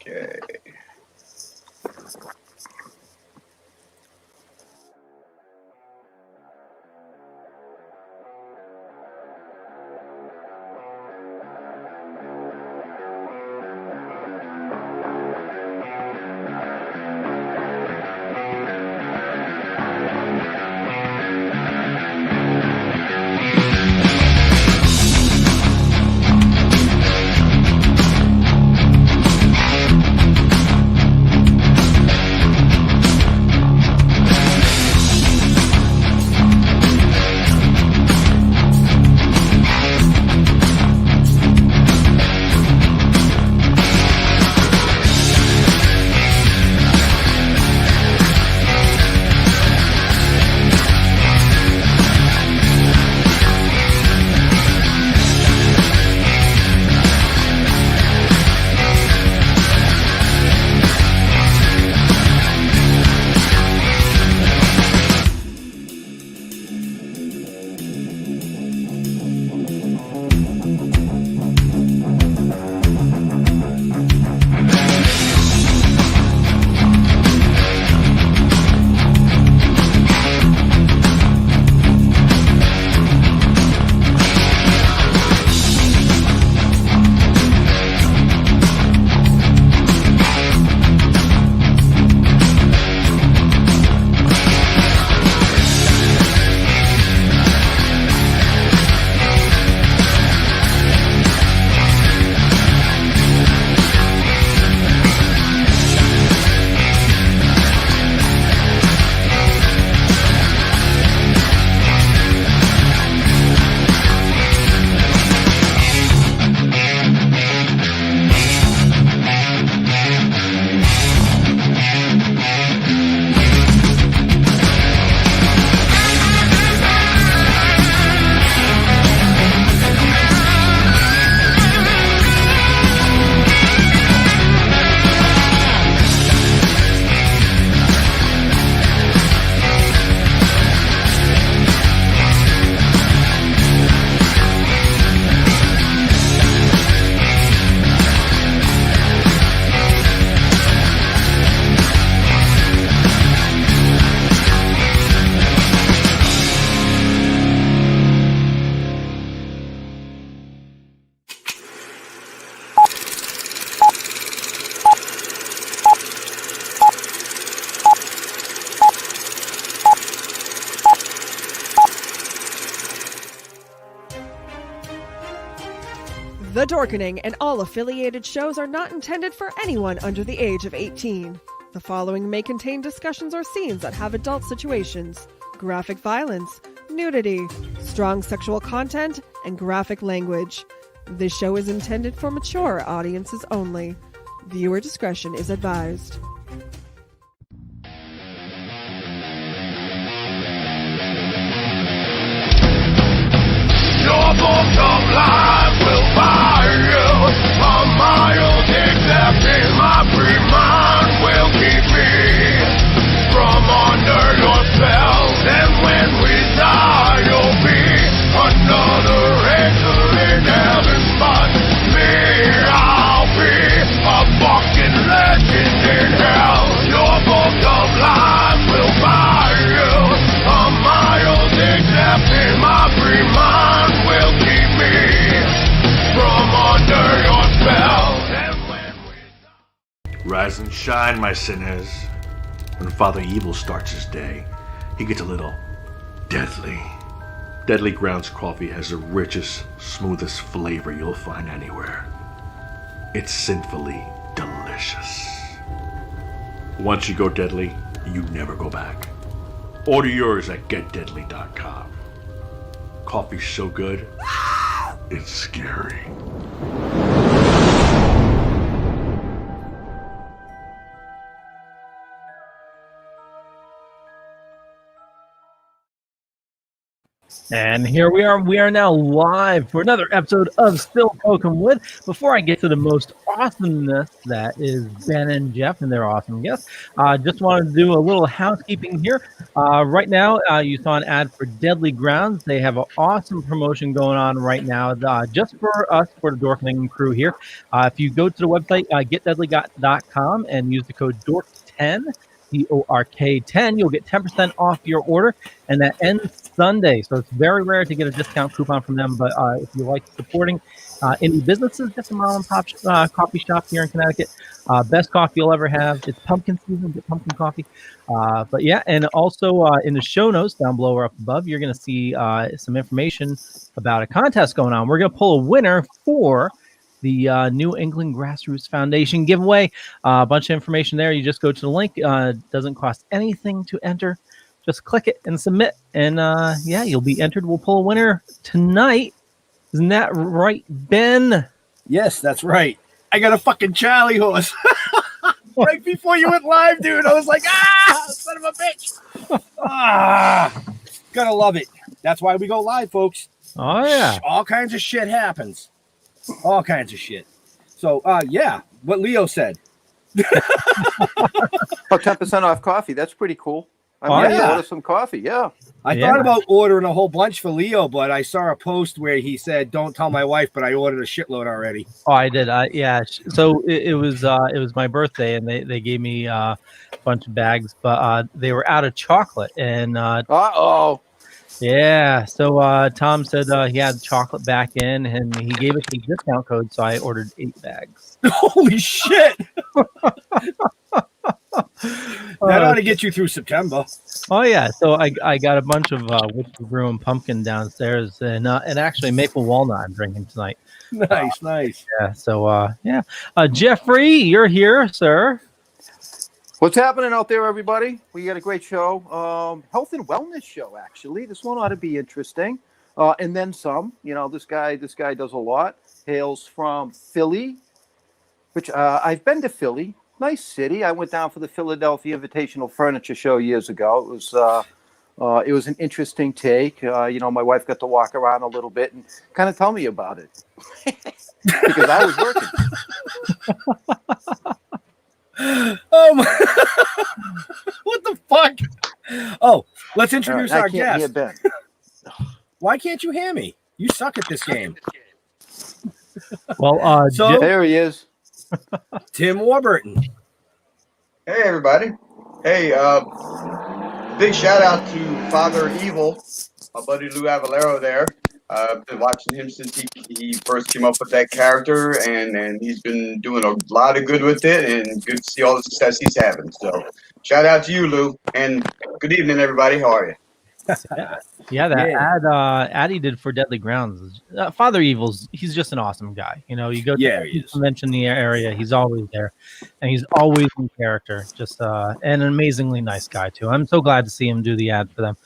Okay. The Dorkening and all affiliated shows are not intended for anyone under the age of 18. The following may contain discussions or scenes that have adult situations, graphic violence, nudity, strong sexual content, and graphic language. This show is intended for mature audiences only. Viewer discretion is advised. Your book of life will buy you a mild accepting my free mind will keep me from under your spell. And when we die, you'll be another angel in heaven. But me, I'll be a fucking legend in hell. Your book of life will buy you a mild accepting my free mind will keep me from under your spell. And when we Rise and shine, my sinners. When Father Evil starts his day, he gets a little deadly. Deadly Grounds coffee has the richest, smoothest flavor you'll find anywhere. It's sinfully delicious. Once you go deadly, you never go back. Order yours at getdeadly.com. Coffee's so good, it's scary. And here we are. We are now live for another episode of Still Toking With. Before I get to the most awesomeness that is Ben and Jeff and their awesome guests, just wanted to do a little housekeeping here. Right now, you saw an ad for Deadly Grounds. They have an awesome promotion going on right now, just for us, for the Dorkening crew here. If you go to the website, getdeadly.com, and use the code DORK10, DORK10, you'll get 10% off your order, and that ends Sunday. So it's very rare to get a discount coupon from them. But if you like supporting indie businesses, get some mom and pop coffee shop here in Connecticut. Best coffee you'll ever have. It's pumpkin season. Get pumpkin coffee. But yeah, and also in the show notes down below or up above, you're going to see some information about a contest going on. We're going to pull a winner for the New England Grassroots Foundation giveaway. A bunch of information there. You just go to the link. Doesn't cost anything to enter. Just click it and submit. And yeah, you'll be entered. We'll pull a winner tonight. Isn't that right, Ben? Yes, that's right. I got a fucking Charlie horse. Right before you went live, dude, I was like, son of a bitch. Gotta love it. That's why we go live, folks. Oh, yeah. All kinds of shit happens. All kinds of shit. So, yeah, what Leo said. 10% off coffee. That's pretty cool. I might order some coffee. Yeah. I thought about ordering a whole bunch for Leo, but I saw a post where he said, "Don't tell my wife," but I ordered a shitload already. Oh, I did. Yeah. So it was my birthday, and they gave me a bunch of bags, but they were out of chocolate. And yeah. So Tom said he had chocolate back in, and he gave us a discount code, so I ordered 8 bags. Holy shit! That ought to get you through September. Oh yeah, so I got a bunch of Witch's Brew and pumpkin downstairs, and actually maple walnut I'm drinking tonight. Nice. Yeah. So yeah, Jeffrey, you're here, sir. What's happening out there, everybody? We got a great show, health and wellness show. Actually, this one ought to be interesting, and then some. You know, this guy does a lot. Hails from Philly, which I've been to Philly. Nice city. I went down for the Philadelphia Invitational Furniture Show years ago. It was an interesting take. You know, my wife got to walk around a little bit and kind of tell me about it because I was working. Oh my! What the fuck? Oh, let's introduce our guest. Why can't you hear me? You suck at this game. Well, so there he is. Tim Warburton. Hey everybody. Hey, big shout out to Father Evil, my buddy Lou Avalero there. I've been watching him since he first came up with that character, and he's been doing a lot of good with it, and good to see all the success he's having. So shout out to you, Lou, and good evening everybody. How are you? Yeah, that ad he did for Deadly Grounds. Father Evil's, he's just an awesome guy. You know, you go to the convention in the area, he's always there, and he's always in character. Just an amazingly nice guy too. I'm so glad to see him do the ad for them.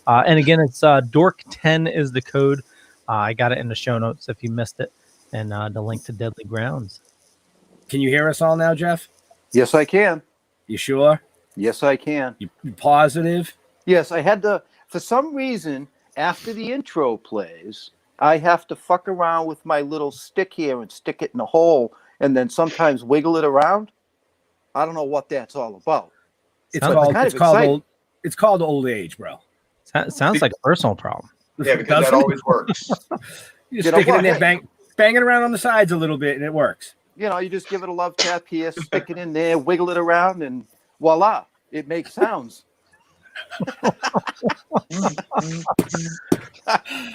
And again, it's Dork10 is the code. I got it in the show notes if you missed it, and the link to Deadly Grounds. Can you hear us all now, Jeff? Yes, I can. You sure? Yes, I can. You positive? Yes, I had to. For some reason, after the intro plays, I have to fuck around with my little stick here and stick it in a hole and then sometimes wiggle it around. I don't know what that's all about. It's called old age, bro. Sounds like a personal problem. Yeah, because that always works. You stick it in there, bang it around on the sides a little bit, and it works. You know, you just give it a love tap here, stick it in there, wiggle it around, and voila, it makes sounds.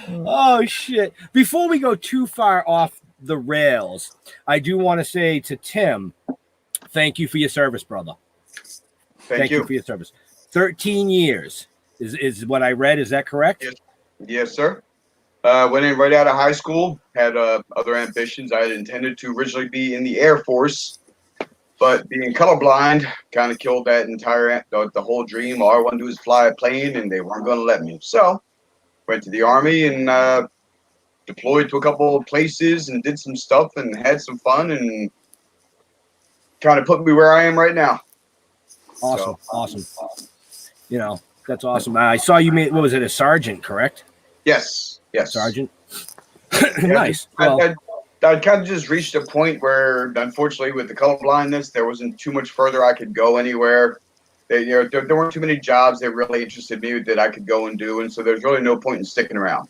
Oh shit! Before we go too far off the rails, I do want to say to Tim, thank you for your service, brother. Thank you for your service. 13 years is what I read. Is that correct? Yes, sir. Went in right out of high school. Had other ambitions. I had intended to originally be in the Air Force. But being colorblind kind of killed that the whole dream. All I wanted to do was fly a plane, and they weren't going to let me. So went to the Army and deployed to a couple of places and did some stuff and had some fun and kind of put me where I am right now. Awesome. You know, that's awesome. I saw you made, what was it, a sergeant, correct? Yes. Sergeant. Yeah, Nice. Well, I kind of just reached a point where, unfortunately, with the colorblindness, there wasn't too much further I could go anywhere. There weren't too many jobs that really interested me that I could go and do, and so there's really no point in sticking around.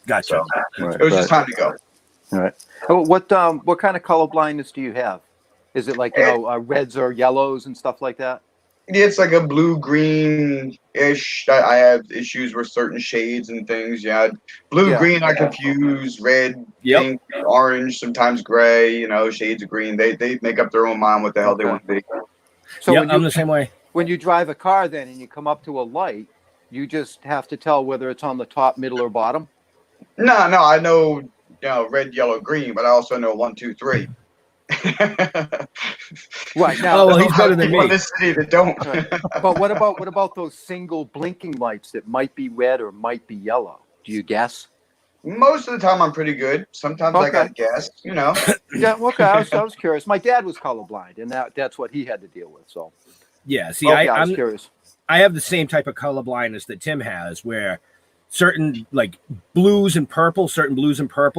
gotcha. So it was just time to go. All right. What kind of color blindness do you have? Is it like reds or yellows and stuff like that? It's like a blue-green-ish. I have issues with certain shades and things. Yeah, blue-green I confuse, red, pink, orange, sometimes gray. Shades of green. They make up their own mind what the hell they want to be. So I'm the same way. When you drive a car, then, and you come up to a light, you just have to tell whether it's on the top, middle, or bottom. No, I know, red, yellow, green, but I also know 1, 2, 3. Right now, well, he's better than me. In this city that don't. But what about those single blinking lights that might be red or might be yellow? Do you guess? Most of the time, I'm pretty good. Sometimes I got to guess. Yeah. Okay. I was curious. My dad was colorblind, and that's what he had to deal with. So. Yeah. See, I was curious. I have the same type of color blindness that Tim has, where certain like blues and purple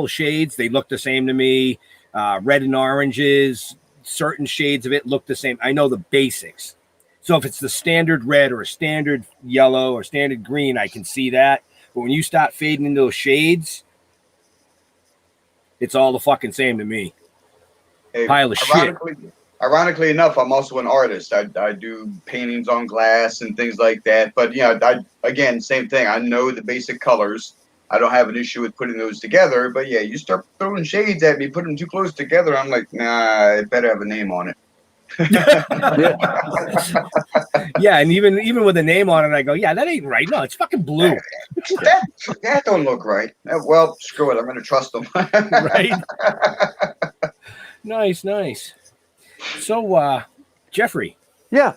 shades, they look the same to me. Red and oranges, certain shades of it look the same. I know the basics. So if it's the standard red or a standard yellow or standard green, I can see that. But when you start fading into those shades, it's all the fucking same to me. Hey, pile of shit. Ironically enough, I'm also an artist. I do paintings on glass and things like that. But again, same thing. I know the basic colors. I don't have an issue with putting those together. But yeah, you start throwing shades at me, putting them too close together. I'm like, nah, it better have a name on it. Yeah, and even with a name on it, I go, yeah, that ain't right. No, it's fucking blue. That don't look right. Well, screw it. I'm going to trust them. Right. Nice. So, Jeffrey. Yeah.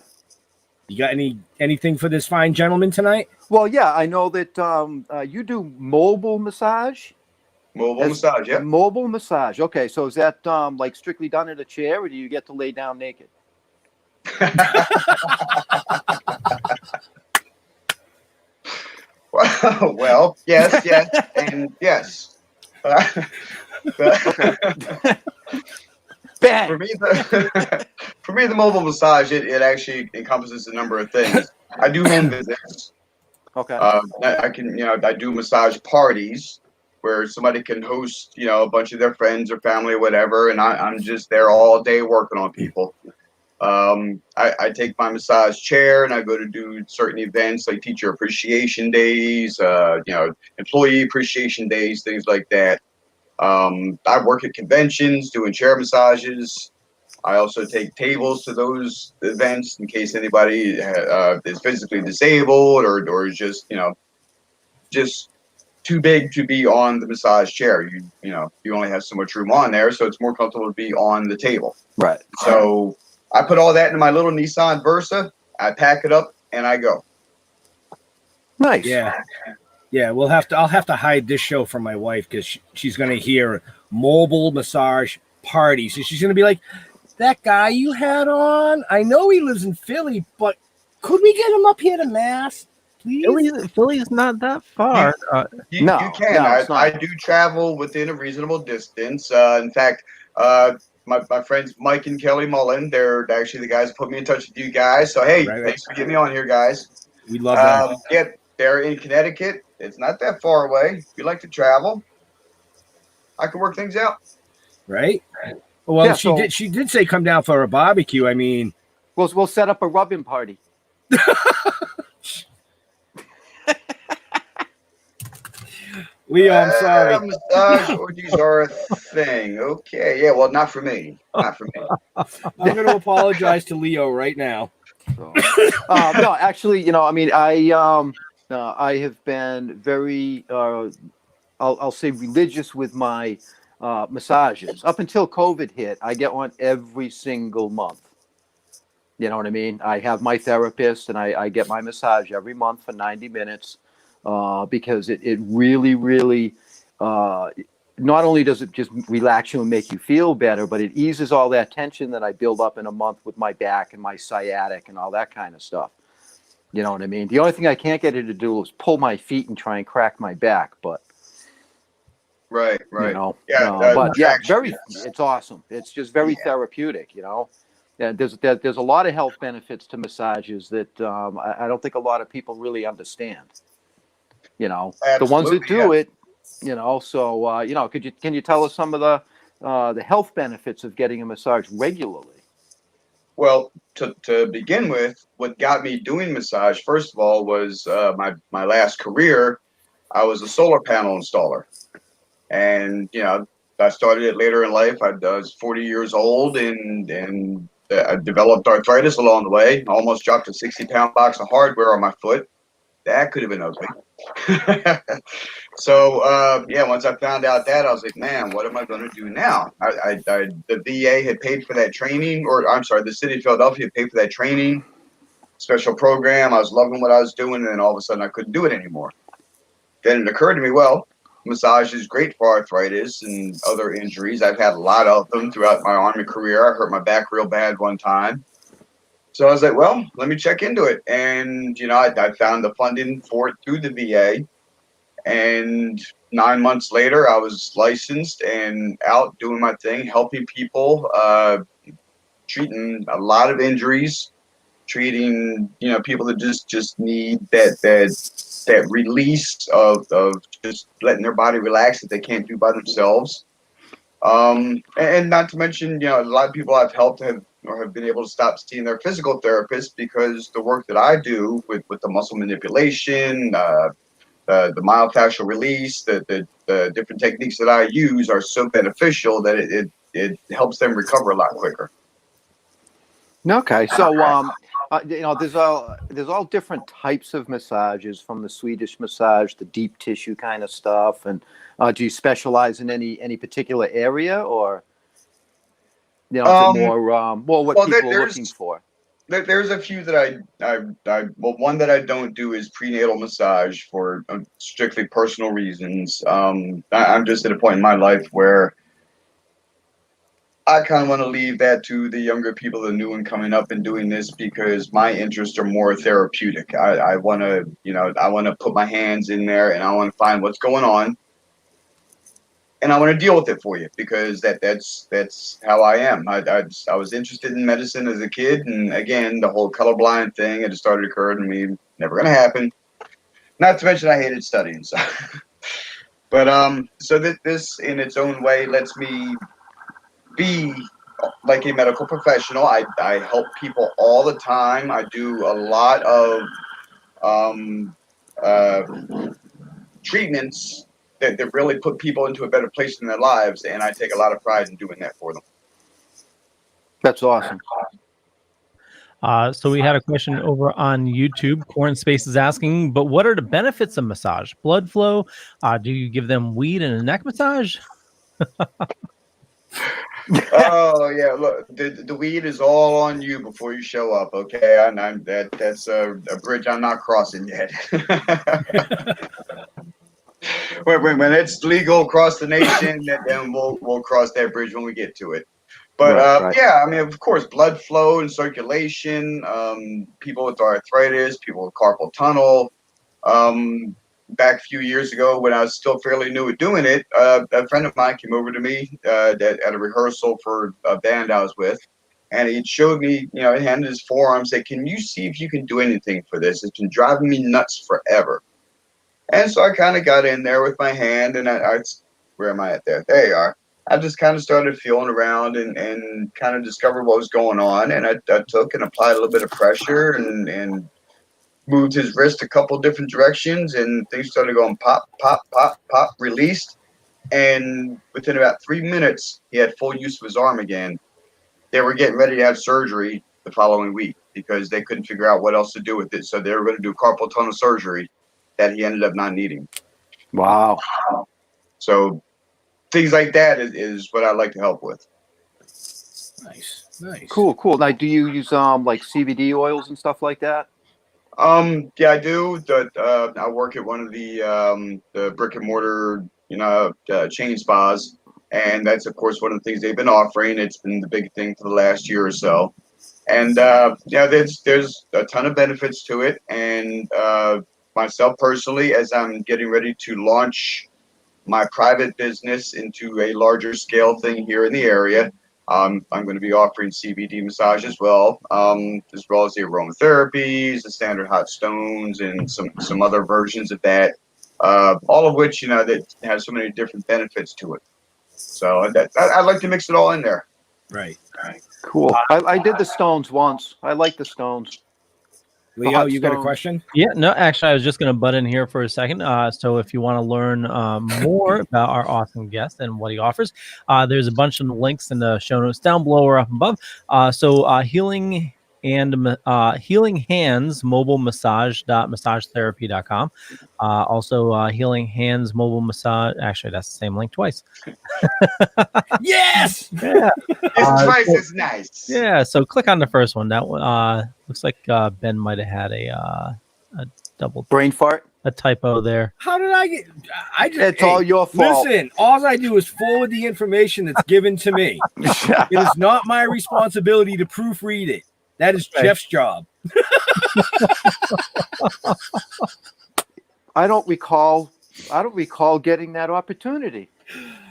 You got anything for this fine gentleman tonight? Well, yeah, I know that you do mobile massage. Massage, yeah. Mobile massage. Okay, so is that like strictly done in a chair, or do you get to lay down naked? Well, yes, and yes. Bang. For me, the mobile massage it actually encompasses a number of things. I do home visits. Okay. I do massage parties where somebody can host a bunch of their friends or family or whatever, and I'm just there all day working on people. I take my massage chair and I go to do certain events like teacher appreciation days, employee appreciation days, things like that. I work at conventions doing chair massages. I also take tables to those events in case anybody is physically disabled or is just too big to be on the massage chair. You only have so much room on there, so it's more comfortable to be on the table. Right. So I put all that in my little Nissan Versa. I pack it up and I go. Nice. Yeah. I'll have to hide this show from my wife because she's going to hear mobile massage parties. And she's going to be like, that guy you had on, I know he lives in Philly, but could we get him up here to Mass, please? Philly's not that far. You can. I do travel within a reasonable distance. In fact, my friends Mike and Kelly Mullen, they're actually the guys who put me in touch with you guys. So, hey, thanks for getting me on here, guys. We love them. Yeah, they're in Connecticut. It's not that far away. If you like to travel, I can work things out. Right? Well, yeah, she did say come down for a barbecue. I mean, we'll set up a rubbing party. Leo, I'm sorry. Massage orgies are a thing. Okay. Yeah, well, not for me. Not for me. I'm going to apologize to Leo right now. So, no, actually, I have been very, I'll say religious with my massages. Up until COVID hit, I get one every single month. You know what I mean? I have my therapist and I get my massage every month for 90 minutes because it really, really, not only does it just relax you and make you feel better, but it eases all that tension that I build up in a month with my back and my sciatic and all that kind of stuff. You know what I mean? The only thing I can't get her to do is pull my feet and try and crack my back, but Right. you know, Yeah. but yeah, Traction. it's awesome. It's just very therapeutic, you know. Yeah, there's a lot of health benefits to massages that I don't think a lot of people really understand. You know, the ones that Absolutely. do it, you know. So you know, can you tell us some of the health benefits of getting a massage regularly? Well, to begin with, what got me doing massage, first of all, was my last career. I was a solar panel installer. And, I started it later in life. I was 40 years old and I developed arthritis along the way. Almost dropped a 60-pound box of hardware on my foot. That could have been ugly. So, once I found out that, I was like, man, what am I going to do now? The VA had paid for that training, or I'm sorry, the city of Philadelphia paid for that training, special program. I was loving what I was doing, and then all of a sudden I couldn't do it anymore. Then it occurred to me, well, massage is great for arthritis and other injuries. I've had a lot of them throughout my Army career. I hurt my back real bad one time. So I was like, well, let me check into it. And, I found the funding for it through the VA. And 9 months later, I was licensed and out doing my thing, helping people, treating a lot of injuries, treating, people that just need that release of just letting their body relax that they can't do by themselves. And not to mention, a lot of people I've helped have been able to stop seeing their physical therapist because the work that I do with the muscle manipulation, the myofascial release, the different techniques that I use are so beneficial that it helps them recover a lot quicker. Okay, so there's all different types of massages, from the Swedish massage, the deep tissue kind of stuff, and do you specialize in any particular area, or is it more what people are looking for? There's a few that one that I don't do is prenatal massage for strictly personal reasons. I'm just at a point in my life where I kind of want to leave that to the younger people, the new and coming up and doing this, because my interests are more therapeutic. I want to put my hands in there and I want to find what's going on. And I want to deal with it for you because that's how I am. I was interested in medicine as a kid. And again, the whole colorblind thing, it started occurring to me, never going to happen. Not to mention I hated studying. So, but so this in its own way lets me be like a medical professional. I help people all the time. I do a lot of treatments that really put people into a better place in their lives, and I take a lot of pride in doing that for them. That's awesome. So we had a question over on YouTube. Corn Space is asking, but what are the benefits of massage? Blood flow? Do you give them weed and a neck massage? Oh yeah, look, the weed is all on you before you show up. Okay, that's a bridge I'm not crossing yet. when it's legal across the nation, then we'll cross that bridge when we get to it. But right. yeah, I mean, of course, blood flow and circulation. People with arthritis, people with carpal tunnel. Back a few years ago, when I was still fairly new at doing it, a friend of mine came over to me at a rehearsal for a band I was with, and he showed me, he handed his forearm, said, "Can you see if you can do anything for this? It's been driving me nuts forever." And so I kind of got in there with my hand, and I where am I at there? There you are. I just kind of started feeling around and kind of discovered what was going on, and I took and applied a little bit of pressure and moved his wrist a couple different directions, and things started going pop, pop, pop, pop, released. And within about 3 minutes, he had full use of his arm again. They were getting ready to have surgery the following week because they couldn't figure out what else to do with it. So they were going to do carpal tunnel surgery that he ended up not needing. Wow. So things like that is what I like to help with. Nice. Cool. Now, do you use like CBD oils and stuff like that? Yeah, I do. I work at one of the brick and mortar, chain spas, and that's of course one of the things they've been offering. It's been the big thing for the last year or so, And there's a ton of benefits to it. And myself personally, as I'm getting ready to launch my private business into a larger scale thing here in the area, I'm going to be offering CBD massage as well as the aromatherapies, the standard hot stones, and some other versions of that. All of which, that has so many different benefits to it. So I'd like to mix it all in there. Right. Cool. I did the stones once. I like the stones. Leo, you got a question? Yeah, no, actually, I was just going to butt in here for a second. So if you want to learn more about our awesome guest and what he offers, there's a bunch of links in the show notes down below or up above. Healing Hands Mobile Massagetherapy.com. Also, Healing Hands Mobile Massage. Actually, that's the same link twice. Yes. Yeah. It's twice as nice. Yeah. So click on the first one. That one looks like Ben might have had a double Brain fart. a typo there. How did I get? I just. It's all your fault. Listen, all I do is forward the information that's given to me. It is not my responsibility to proofread it. That is Jeff's job. I don't recall getting that opportunity.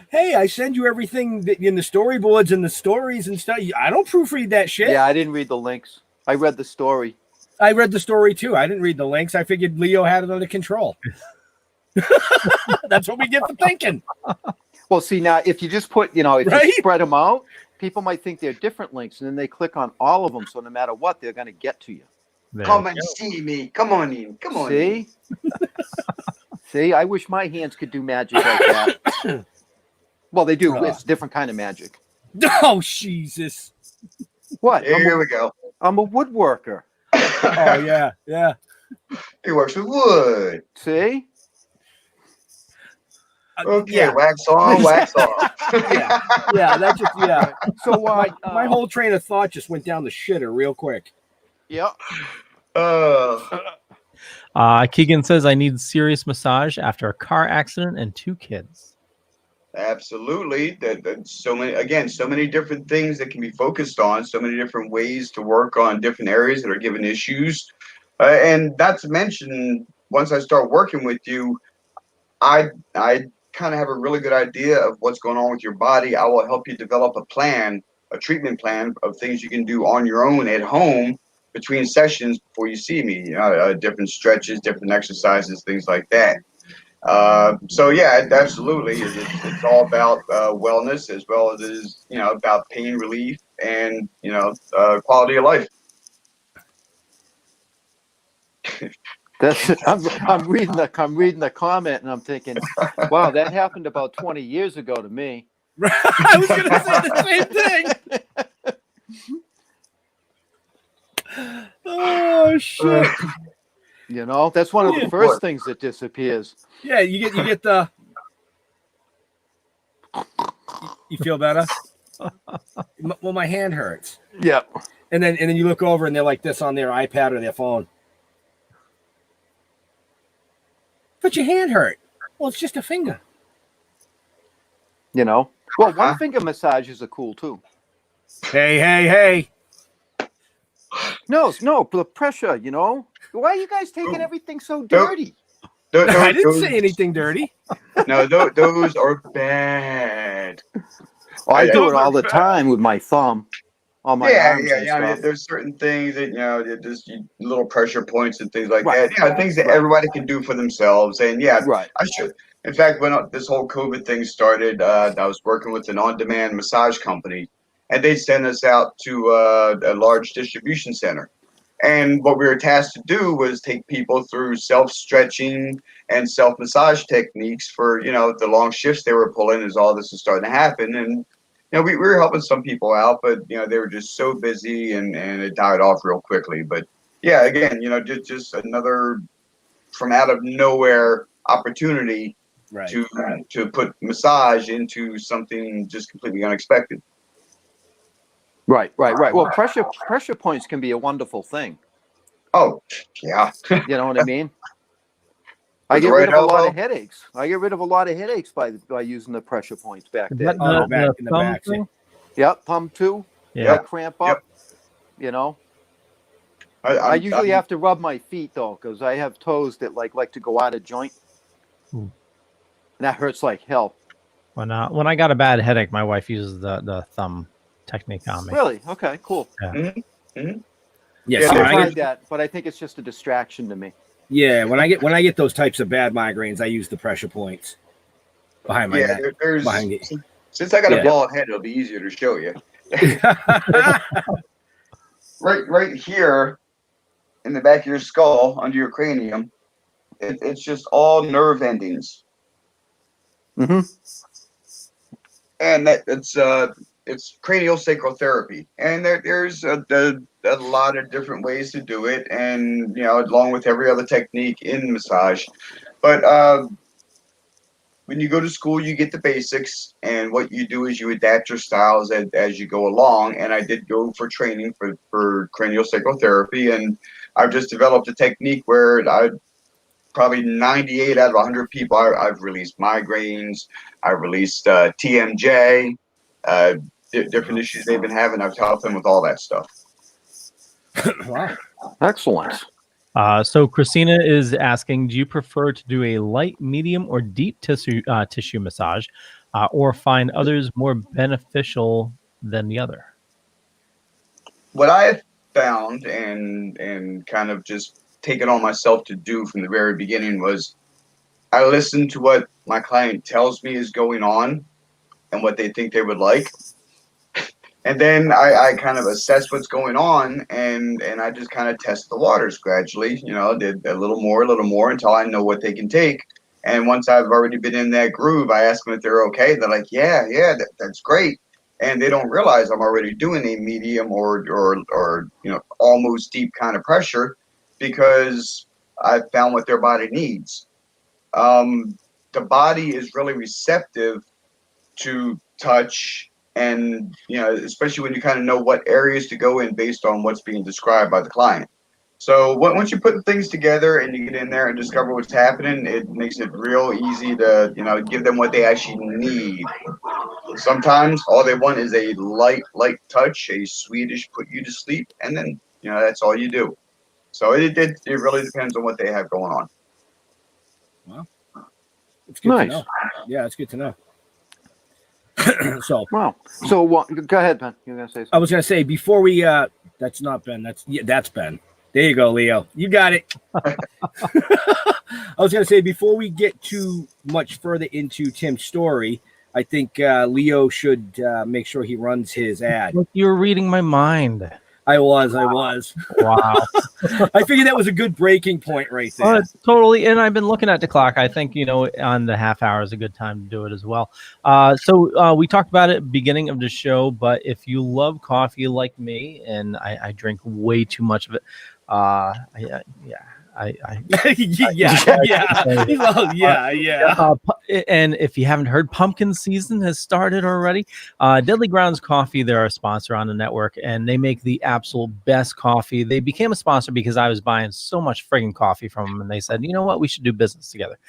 Hey, I send you everything in the storyboards and the stories and stuff. I don't proofread that shit. Yeah, I didn't read the links. I read the story. I read the story too. I didn't read the links. I figured Leo had it under control. That's what we get for thinking. Well, see, now if you just put, if Right? you spread them out, people might think they're different links, and then they click on all of them. So no matter what, they're going to get to you. There. Come and see me. Come on in. Come on in. See? See, I wish my hands could do magic like that. Well, they do. It's a different kind of magic. Oh, Jesus. What? Here we go. I'm a woodworker. Oh, yeah. Yeah. He works with wood. See? Okay, Yeah. wax on, wax off. Yeah. That just, yeah. So My whole train of thought just went down the shitter real quick. yeah. Keegan says, I need serious massage after a car accident and 2 kids. Absolutely. That so many different things that can be focused on, so many different ways to work on different areas that are given issues. And not to mention, once I start working with you, I kind of have a really good idea of what's going on with your body. I will help you develop a treatment plan of things you can do on your own at home between sessions before you see me. Different stretches, different exercises, things like that. So yeah, absolutely. It's all about wellness as well as it is, about pain relief and, quality of life. I'm reading the comment and I'm thinking, wow, that happened about 20 years ago to me. I was going to say the same thing. Oh, shit. That's one of the first things that disappears. Yeah, you get the. You feel better? Well, my hand hurts. Yeah. And then you look over and they're like this on their iPad or their phone. But your hand hurt. Well, it's just a finger. Well, one finger massages are cool too. Hey. No, the pressure, Why are you guys taking everything so dirty? I didn't say anything dirty. No, those are bad. Oh, I do it all the time with my thumb on my arms and I mean, stuff. there's certain things that just little pressure points and things like Right. that. Things that everybody can do for themselves. And Right. I should. In fact, when this whole COVID thing started, I was working with an on-demand massage company, and they sent us out to a large distribution center. And what we were tasked to do was take people through self-stretching and self-massage techniques for, the long shifts they were pulling as all this was starting to happen. And, we were helping some people out, but, they were just so busy and it died off real quickly. But yeah, again, just another from out of nowhere opportunity to put massage into something just completely unexpected. Right. Well, pressure points can be a wonderful thing. Oh, yeah. You know what I mean? I get rid of a lot of headaches. By using the pressure points back there. Back in the back. thing? Yep, thumb too. Yeah. Cramp up. you know. I I usually have to rub my feet though, because I have toes that like to go out of joint. Ooh. And that hurts like hell. When I got a bad headache, my wife uses the thumb technique on me. Really? Okay, cool. Yeah. Mm-hmm. Mm-hmm. Yes, I when I tried get, that, but I think it's just a distraction to me. yeah, when I get those types of bad migraines, I use the pressure points behind my neck. There's Behind it. since I got Yeah. a bald head, it'll be easier to show you. Right here in the back of your skull, under your cranium, it's just all nerve endings, Mm-hmm. and it's cranial sacral therapy, and there's a lot of different ways to do it, and along with every other technique in massage, but when you go to school, you get the basics, and what you do is you adapt your styles as you go along. And I did go for training for cranial sacral therapy, and I've just developed a technique where I probably 98 out of 100 people, I've released migraines, I've released TMJ, different issues they've been having. I've helped them with all that stuff. Wow. Excellent. So Christina is asking, do you prefer to do a light, medium, or deep tissue massage, or find others more beneficial than the other? What I have found and kind of just taken on myself to do from the very beginning was I listen to what my client tells me is going on and what they think they would like. And then I kind of assess what's going on, and I just kind of test the waters gradually, did a little more until I know what they can take. And once I've already been in that groove, I ask them if they're okay. They're like, yeah, that's great. And they don't realize I'm already doing a medium or almost deep kind of pressure, because I've found what their body needs. The body is really receptive to touch, and especially when you kind of know what areas to go in based on what's being described by the client. So once you put things together and you get in there and discover what's happening, it makes it real easy to give them what they actually need. Sometimes all they want is a light touch, a Swedish put you to sleep, and then that's all you do. So it really depends on what they have going on. Wow, it's good Nice. to know. Yeah, it's good to know. So Wow. So go ahead, Ben. You're gonna say something. I was gonna say before we that's not Ben. That's Ben. There you go, Leo. You got it. I was gonna say before we get too much further into Tim's story, I think Leo should make sure he runs his ad. You're reading my mind. I was. Wow. I figured that was a good breaking point right there. Totally. And I've been looking at the clock. I think, on the half hour is a good time to do it as well. So we talked about it at the beginning of the show, but if you love coffee like me, and I drink way too much of it, and if you haven't heard, pumpkin season has started already. Deadly Grounds Coffee, they're a sponsor on the network, and they make the absolute best coffee. They became a sponsor because I was buying so much friggin' coffee from them, and they said, you know what, we should do business together,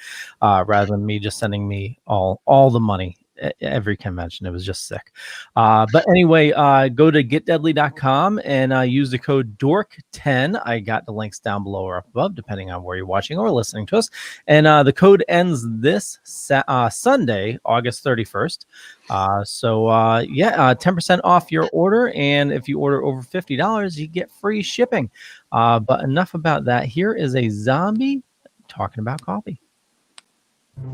rather than me just sending me all the money at every convention. It was just sick. But anyway, go to getdeadly.com and use the code DORK10. I got the links down below or up above, depending on where you're watching or listening to us. And the code ends this Sunday, August 31st. 10% off your order. And if you order over $50, you get free shipping. But enough about that. Here is a zombie talking about coffee.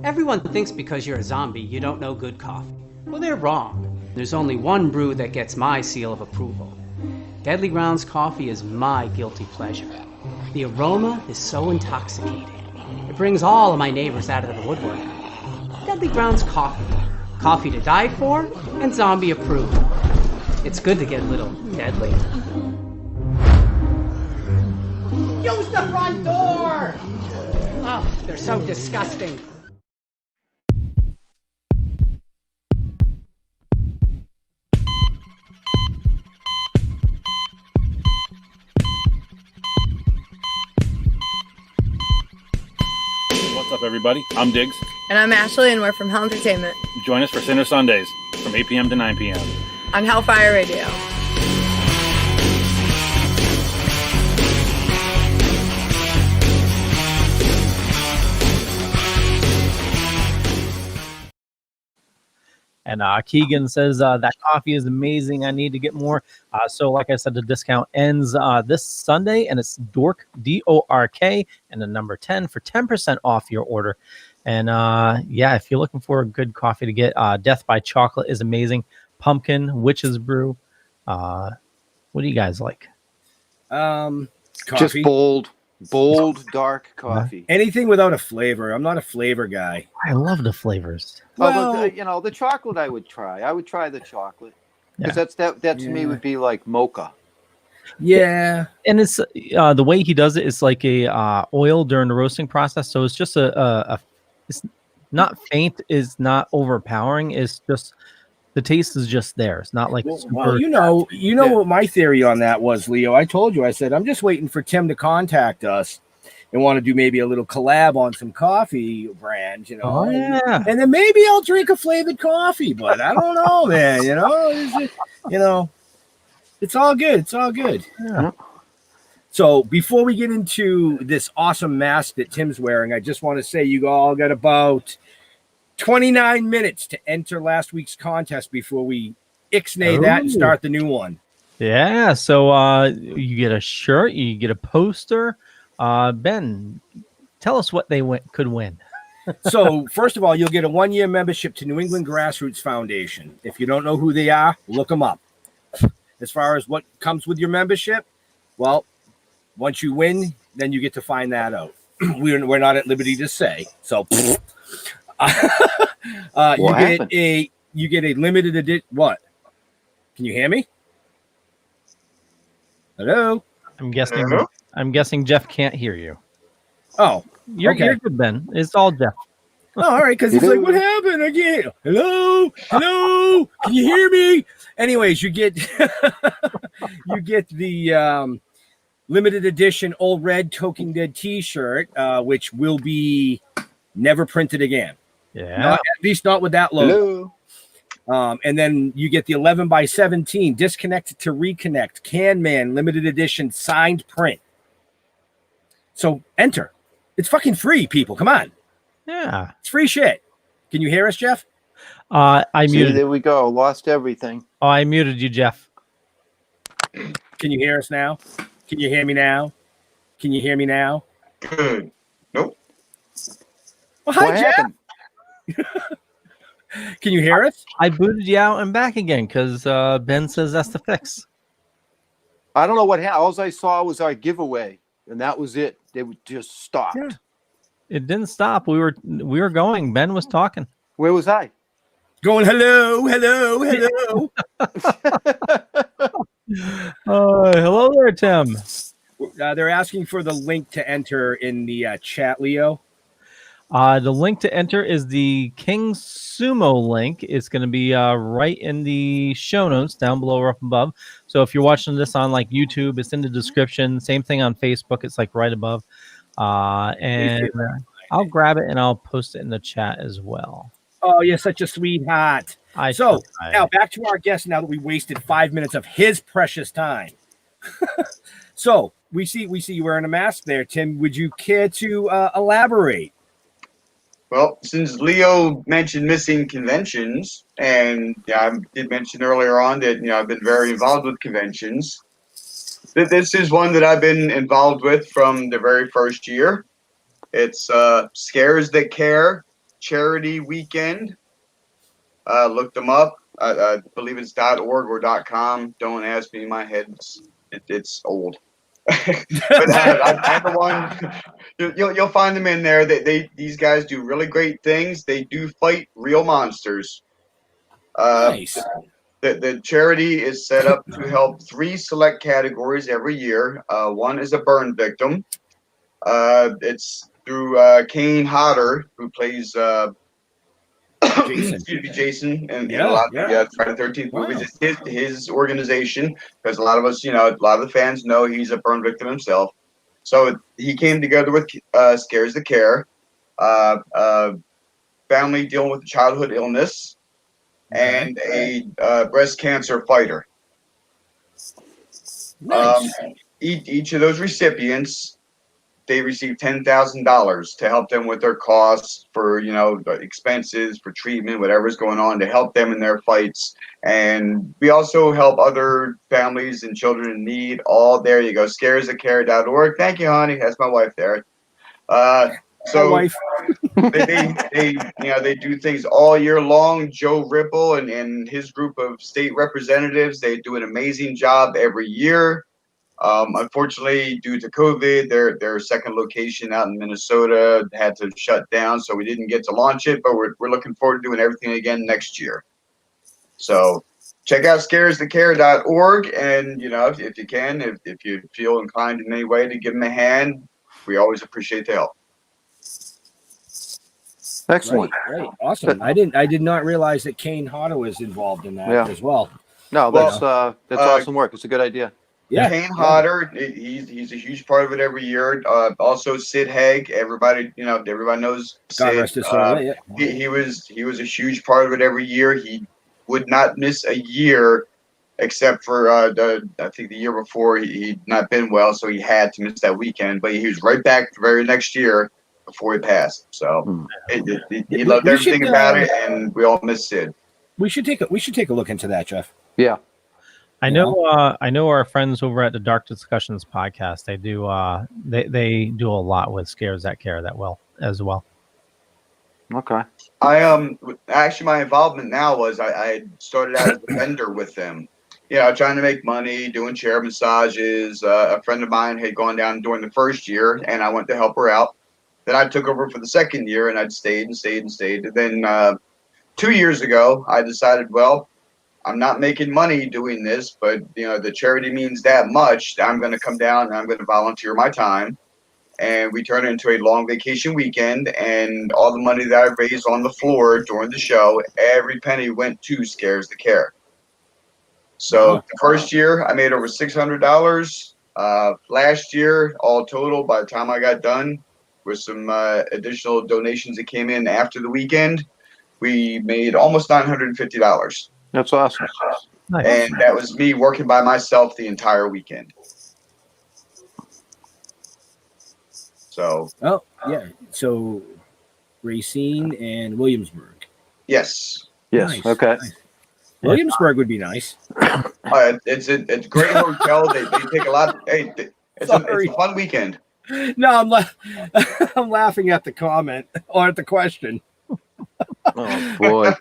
Everyone thinks because you're a zombie, you don't know good coffee. Well, they're wrong. There's only one brew that gets my seal of approval. Deadly Grounds coffee is my guilty pleasure. The aroma is so intoxicating. It brings all of my neighbors out of the woodwork. Deadly Grounds coffee. Coffee to die for and zombie approved. It's good to get a little deadly. Use the front door! Oh, they're so disgusting. What's up, everybody? I'm Diggs. And I'm Ashley, and we're from Hell Entertainment Join us for Sinner Sundays from 8 p.m. to 9 p.m. on Hellfire Radio. And Keegan says that coffee is amazing. I need to get more. So like I said, the discount ends this Sunday, and it's Dork, DORK, and the number 10 for 10% off your order. And yeah, if you're looking for a good coffee to get, Death by Chocolate is amazing. Pumpkin, Witch's Brew. What do you guys like? Coffee. Just bold, dark coffee. Anything without a flavor. I'm not a flavor guy. I love the flavors. Well, the chocolate I would try. I would try the chocolate because that to me would be like mocha. Yeah, and it's the way he does it is like a oil during the roasting process. So it's just it's not faint, is not overpowering. It's just the taste is just there. It's not like well, you know what my theory on that was, Leo. I told you, I said I'm just waiting for Tim to contact us and want to do maybe a little collab on some coffee brands, you know. Oh, yeah. And then maybe I'll drink a flavored coffee, but I don't know, man. It's all good. It's all good. Yeah. So before we get into this awesome mask that Tim's wearing, I just want to say you all got about 29 minutes to enter last week's contest before we ixnay that and start the new one. Yeah, so you get a shirt, you get a poster. Ben, tell us what they could win. So first of all, you'll get a 1-year membership to New England Grassroots Foundation. If you don't know who they are, look them up. As far as what comes with your membership, well, once you win, then you get to find that out. We're not at liberty to say. So you get a limited edition. What? Can you hear me? Hello? I'm guessing Jeff can't hear you. Oh, you're good, Ben. It's all Jeff. Oh, all right, because he's like, what happened again? Hello? Can you hear me? Anyways, you get the limited edition Old Red Toking DEAD T-shirt, which will be never printed again. Yeah, at least not with that logo. And then you get the 11x17 Disconnect to Reconnect Can Man limited edition signed print. So enter. It's fucking free, people. Come on. Yeah, it's free shit. Can you hear us, Jeff? I muted. There we go. Lost everything. Oh, I muted you, Jeff. Can you hear us now? Can you hear me now? Can you hear me now? Good. Nope. Well, hi, Jeff. Can you hear us? I booted you out and back again because Ben says that's the fix. I don't know what happened. All I saw was our giveaway, and that was it. They just stopped. Yeah. It didn't stop. We were going. Ben was talking. Where was I? Going hello. Hello there, Tim. They're asking for the link to enter in the chat, Leo. The link to enter is the King Sumo link. It's going to be right in the show notes down below or up above. So if you're watching this on like YouTube, it's in the description. Same thing on Facebook. It's like right above. And I'll grab it and I'll post it in the chat as well. Oh, you're such a sweetheart. Now back to our guest. Now that we wasted 5 minutes of his precious time. So we see you wearing a mask there, Tim. Would you care to elaborate? Well, since Leo mentioned missing conventions, and I did mention earlier on that I've been very involved with conventions. This is one that I've been involved with from the very first year. It's Scares That Care Charity Weekend. Look them up. I believe it's .org or .com. Don't ask me. My head's it's old. But I'm the one. You'll find them in there. These guys do really great things. They do fight real monsters. Nice. The charity is set up to help 3 select categories every year. One is a burn victim. It's through Kane Hodder, who plays Jason, and a lot of Friday the 13th movies. It's his organization, because a lot of us, a lot of the fans know he's a burn victim himself. So he came together with Scares the Care, family dealing with childhood illness, and a breast cancer fighter. Nice. Each of those recipients they receive $10,000 to help them with their costs for, expenses, for treatment, whatever's going on, to help them in their fights. And we also help other families and children in need. All there you go, scaresthecare.org. Thank you, honey. That's my wife there. So wife. they do things all year long. Joe Ripple and his group of state representatives, they do an amazing job every year. Unfortunately, due to COVID, their second location out in Minnesota had to shut down, so we didn't get to launch it. But we're looking forward to doing everything again next year. So check out scaresthecare.org, and if you can, if you feel inclined in any way to give them a hand, we always appreciate the help. Excellent. Right. Awesome. I did not realize that Kane Hodder was involved in that as well. No, that's awesome work. It's a good idea. Yeah. Kane Hodder, he's a huge part of it every year. Also Sid Haig, everybody knows Sid. God rest his soul. Yeah. He was a huge part of it every year. He would not miss a year, except for I think the year before he'd not been well, so he had to miss that weekend. But he was right back the very next year before he passed. So he loved everything about it, and we all miss Sid. We should take a look into that, Jeff. Yeah. I know our friends over at the Dark Discussions podcast. They do they do a lot with Scares That Care as well. Okay. I actually, my involvement now was I started out as a vendor with them, trying to make money, doing chair massages. A friend of mine had gone down during the first year, and I went to help her out. Then I took over for the second year, and I'd stayed. And then 2 years ago, I decided, well, I'm not making money doing this, but the charity means that much. I'm going to come down and I'm going to volunteer my time. And we turned it into a long vacation weekend, and all the money that I raised on the floor during the show, every penny went to Scares the Care. So the first year I made over $600. Last year, all total, by the time I got done with some additional donations that came in after the weekend, we made almost $950. That's awesome. Nice. And that was me working by myself the entire weekend. So. Oh, yeah. So Racine and Williamsburg. Yes. Yes. Nice. Okay. Nice. Williamsburg would be nice. It's a great hotel. They take a lot. It's a fun weekend. No, I'm laughing at the comment or at the question. Oh boy.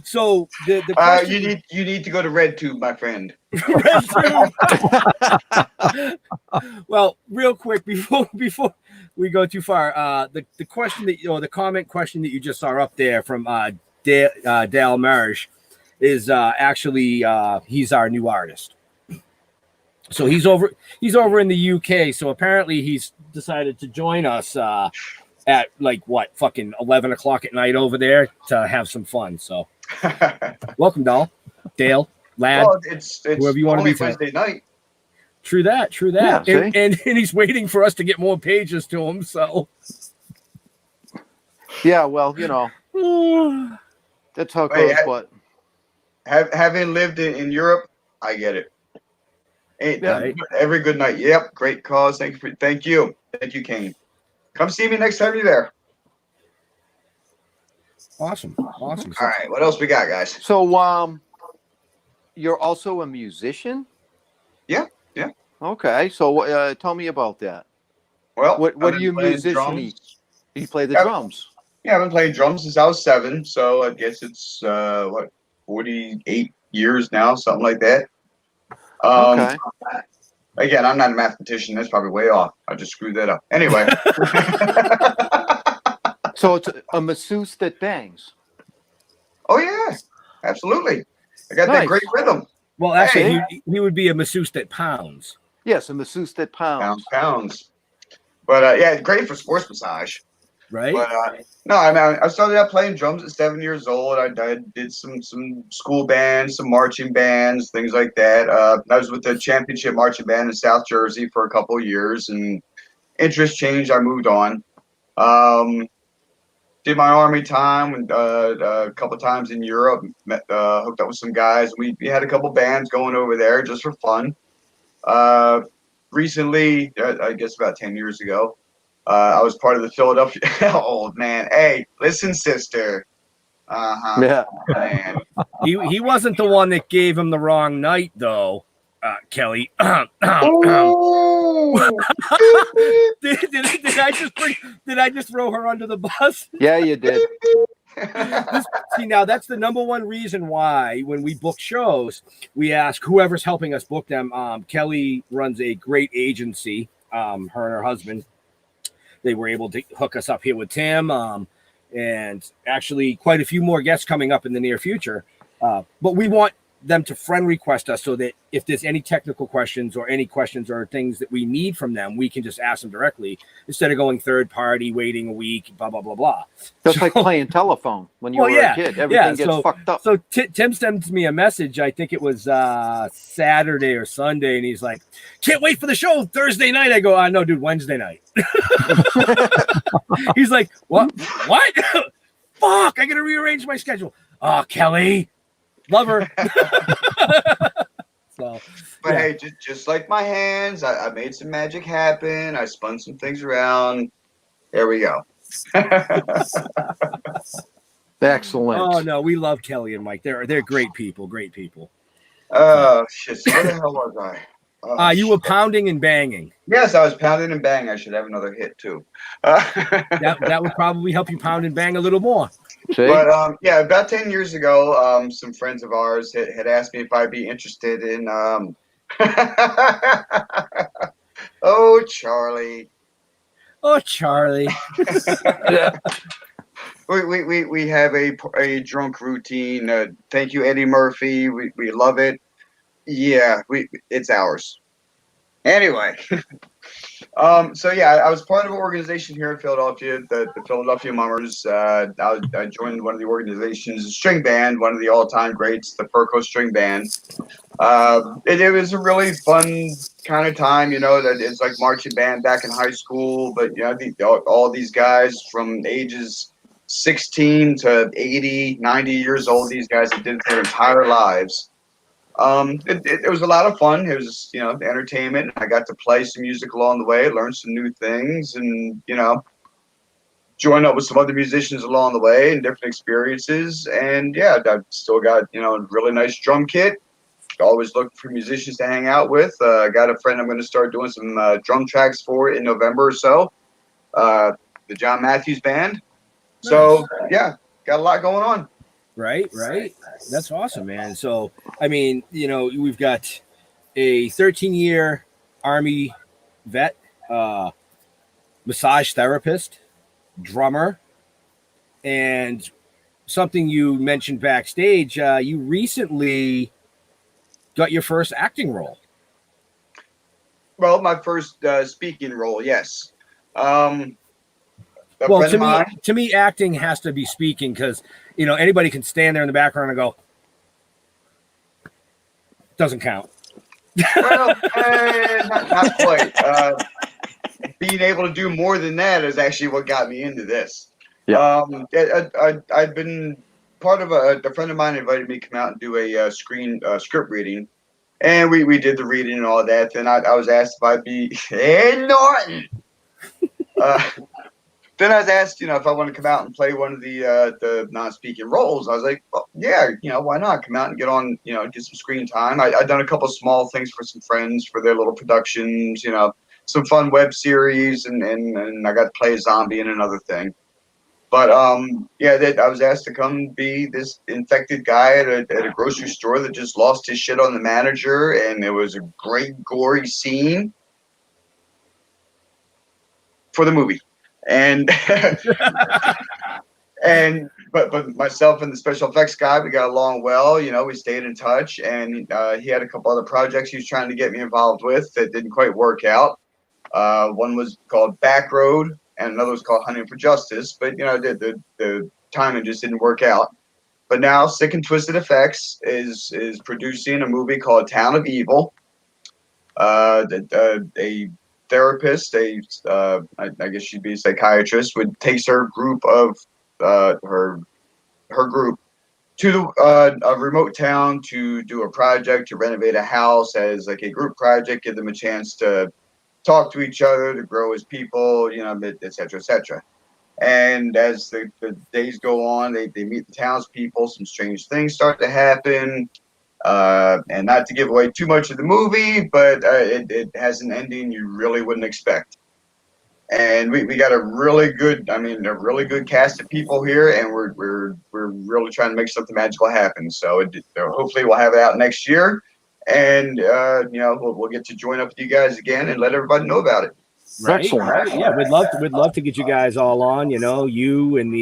So the question, you need to go to RedTube, my friend. Well, real quick before we go too far, the question the comment question that you just saw up there from Dale Marish is actually he's our new artist. So he's over in the UK. So apparently he's decided to join us at fucking 11 o'clock at night over there to have some fun. So welcome, Dale, lad, well, it's whoever you want to be Wednesday night. True that. Yeah, and he's waiting for us to get more pages to him. So yeah, well, that's how it goes. But having lived in Europe, I get it. Every good night. Yep, great cause. Thank you, Kane. Come see me next time you're there. Awesome. All right, what else we got, guys? So, you're also a musician? Yeah. Okay, so tell me about that. Well, what do you musician? You play the drums? Yeah, I've been playing drums since I was 7, so I guess it's 48 years now, something like that. Okay. Again, I'm not a mathematician. That's probably way off. I just screwed that up. Anyway. So it's a masseuse that bangs. Oh, yeah. Absolutely. I got that great rhythm. Well, actually, he would be a masseuse that pounds. Yes, a masseuse that pounds. Pounds. But, yeah, great for sports massage. Right? But, no, I mean, I started out playing drums at 7 years old. I did some school bands, some marching bands, things like that. I was with the championship marching band in South Jersey for a couple of years, and interest changed. I moved on. Did my Army time a couple times in Europe. Hooked up with some guys. We had a couple bands going over there just for fun. recently, I guess about 10 years ago, I was part of the Philadelphia. Oh man, hey, listen, sister. Yeah. Man. He wasn't the one that gave him the wrong night, though, Kelly. did I just throw her under the bus? Yeah, you did. See, now that's the number one reason why when we book shows, we ask whoever's helping us book them. Kelly runs a great agency. Her and her husband, they were able to hook us up here with Tim, and actually quite a few more guests coming up in the near future. But we want them to friend request us so that if there's any technical questions or any questions or things that we need from them, we can just ask them directly instead of going third party, waiting a week, blah, blah, blah, blah. Just like playing telephone when you were a kid. Everything gets fucked up. So Tim sends me a message. I think it was Saturday or Sunday. And he's like, can't wait for the show Thursday night. I go, no, dude, Wednesday night. He's like, what? Fuck, I got to rearrange my schedule. Oh, Kelly. Love her. But hey, just like my hands, I made some magic happen. I spun some things around. There we go. Excellent. Oh no, we love Kelly and Mike. They're great people. Great people. Oh shit! So where the hell was I? You were pounding and banging. Yes, I was pounding and banging. I should have another hit too. That would probably help you pound and bang a little more. See? But yeah, about 10 years ago, some friends of ours had asked me if I'd be interested in. Oh, Charlie. Oh, Charlie. We have a drunk routine. Thank you, Eddie Murphy. We love it. Yeah, it's ours. Anyway. So yeah, I was part of an organization here in Philadelphia, the Philadelphia Mummers. I joined one of the organizations, a string band, one of the all-time greats, the Perco String Band. It was a really fun kind of time, that it's like marching band back in high school, but I think all these guys from ages 16 to 80, 90 years old, these guys that did their entire lives. It was a lot of fun. It was, entertainment. I got to play some music along the way, learn some new things, and, join up with some other musicians along the way and different experiences. And yeah, I've still got, a really nice drum kit. Always looking for musicians to hang out with. I got a friend I'm going to start doing some drum tracks for in November or so. The John Matthews Band. Nice. So yeah, got a lot going on. Right. That's awesome, man. So, I mean, we've got a 13-year Army vet, massage therapist, drummer, and something you mentioned backstage, you recently got your first acting role. Well, my first speaking role, yes. Well, to me, acting has to be speaking because, anybody can stand there in the background and go, doesn't count. Well, not quite. Being able to do more than that is actually what got me into this. Yeah. I've been part of a friend of mine invited me to come out and do a script reading. And we did the reading and all that. Then I was asked if I'd be Ed Norton. Then I was asked, if I want to come out and play one of the non-speaking roles. I was like, well, yeah, why not come out and get on, get some screen time. I've done a couple of small things for some friends for their little productions, some fun web series, and I got to play a zombie in another thing. But I was asked to come be this infected guy at a grocery store that just lost his shit on the manager, and it was a great gory scene for the movie. And but myself and the special effects guy, we got along well. We stayed in touch, and he had a couple other projects he was trying to get me involved with that didn't quite work out. One was called Back Road, and another was called Hunting for Justice. But the timing just didn't work out. But now Sick and Twisted Effects is producing a movie called Town of Evil. A therapist, I guess she'd be a psychiatrist, takes her group of her group to a remote town to do a project, to renovate a house as like a group project, give them a chance to talk to each other, to grow as people, et cetera, et cetera. And as the days go on, they meet the townspeople, some strange things start to happen. And not to give away too much of the movie, but it has an ending you really wouldn't expect. And we got a really good cast of people here, and we're really trying to make something magical happen. So hopefully we'll have it out next year, and we'll get to join up with you guys again and let everybody know about it. Right. Yeah, we'd love to get you guys all on. You and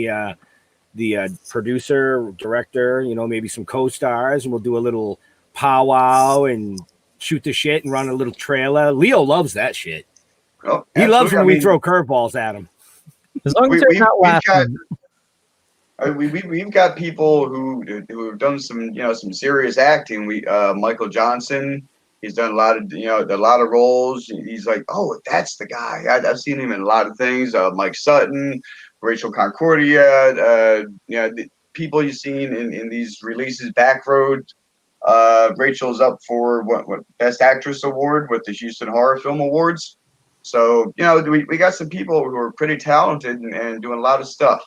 the producer, director. Maybe some co-stars, and we'll do a little powwow and shoot the shit and run a little trailer. Leo loves that shit. Oh, he loves when we throw curveballs at him. As long as they're not laughing. We've got people who have done some serious acting. Michael Johnson, he's done a lot of roles. He's like, oh, that's the guy. I've seen him in a lot of things. Mike Sutton, Rachel Concordia, the people you've seen in these releases. Backroad. Rachel's up for what Best Actress award with the Houston Horror Film Awards. So, we got some people who are pretty talented and doing a lot of stuff.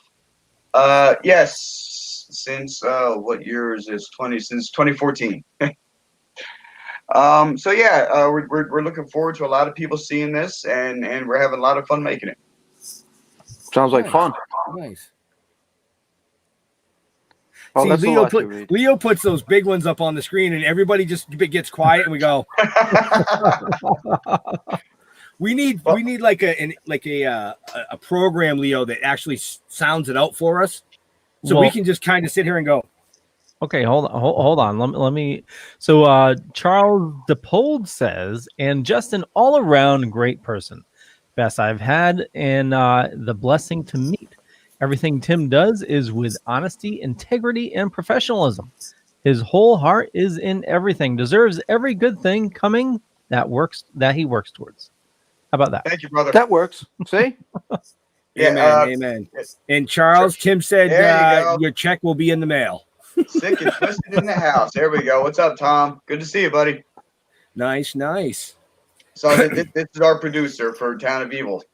Yes, since what year is this? Since 2014. So yeah, we're looking forward to a lot of people seeing this, and we're having a lot of fun making it. Sounds like fun. Nice. Oh, See, that's Leo puts those big ones up on the screen, and everybody just gets quiet, and we go. We need like a program, Leo, that actually sounds it out for us, so we can just kind of sit here and go. Okay, hold on. Let me. So Charles DePold says, and just an all-around great person, best I've had, and the blessing to meet. Everything Tim does is with honesty, integrity, and professionalism. His whole heart is in everything. Deserves every good thing coming that he works towards. How about that? Thank you, brother. That works. See? Yeah, amen. And Charles, Tim said your check will be in the mail. Sick and twisted in the house. There we go. What's up, Tom? Good to see you, buddy. Nice. So this is our producer for Town of Evil.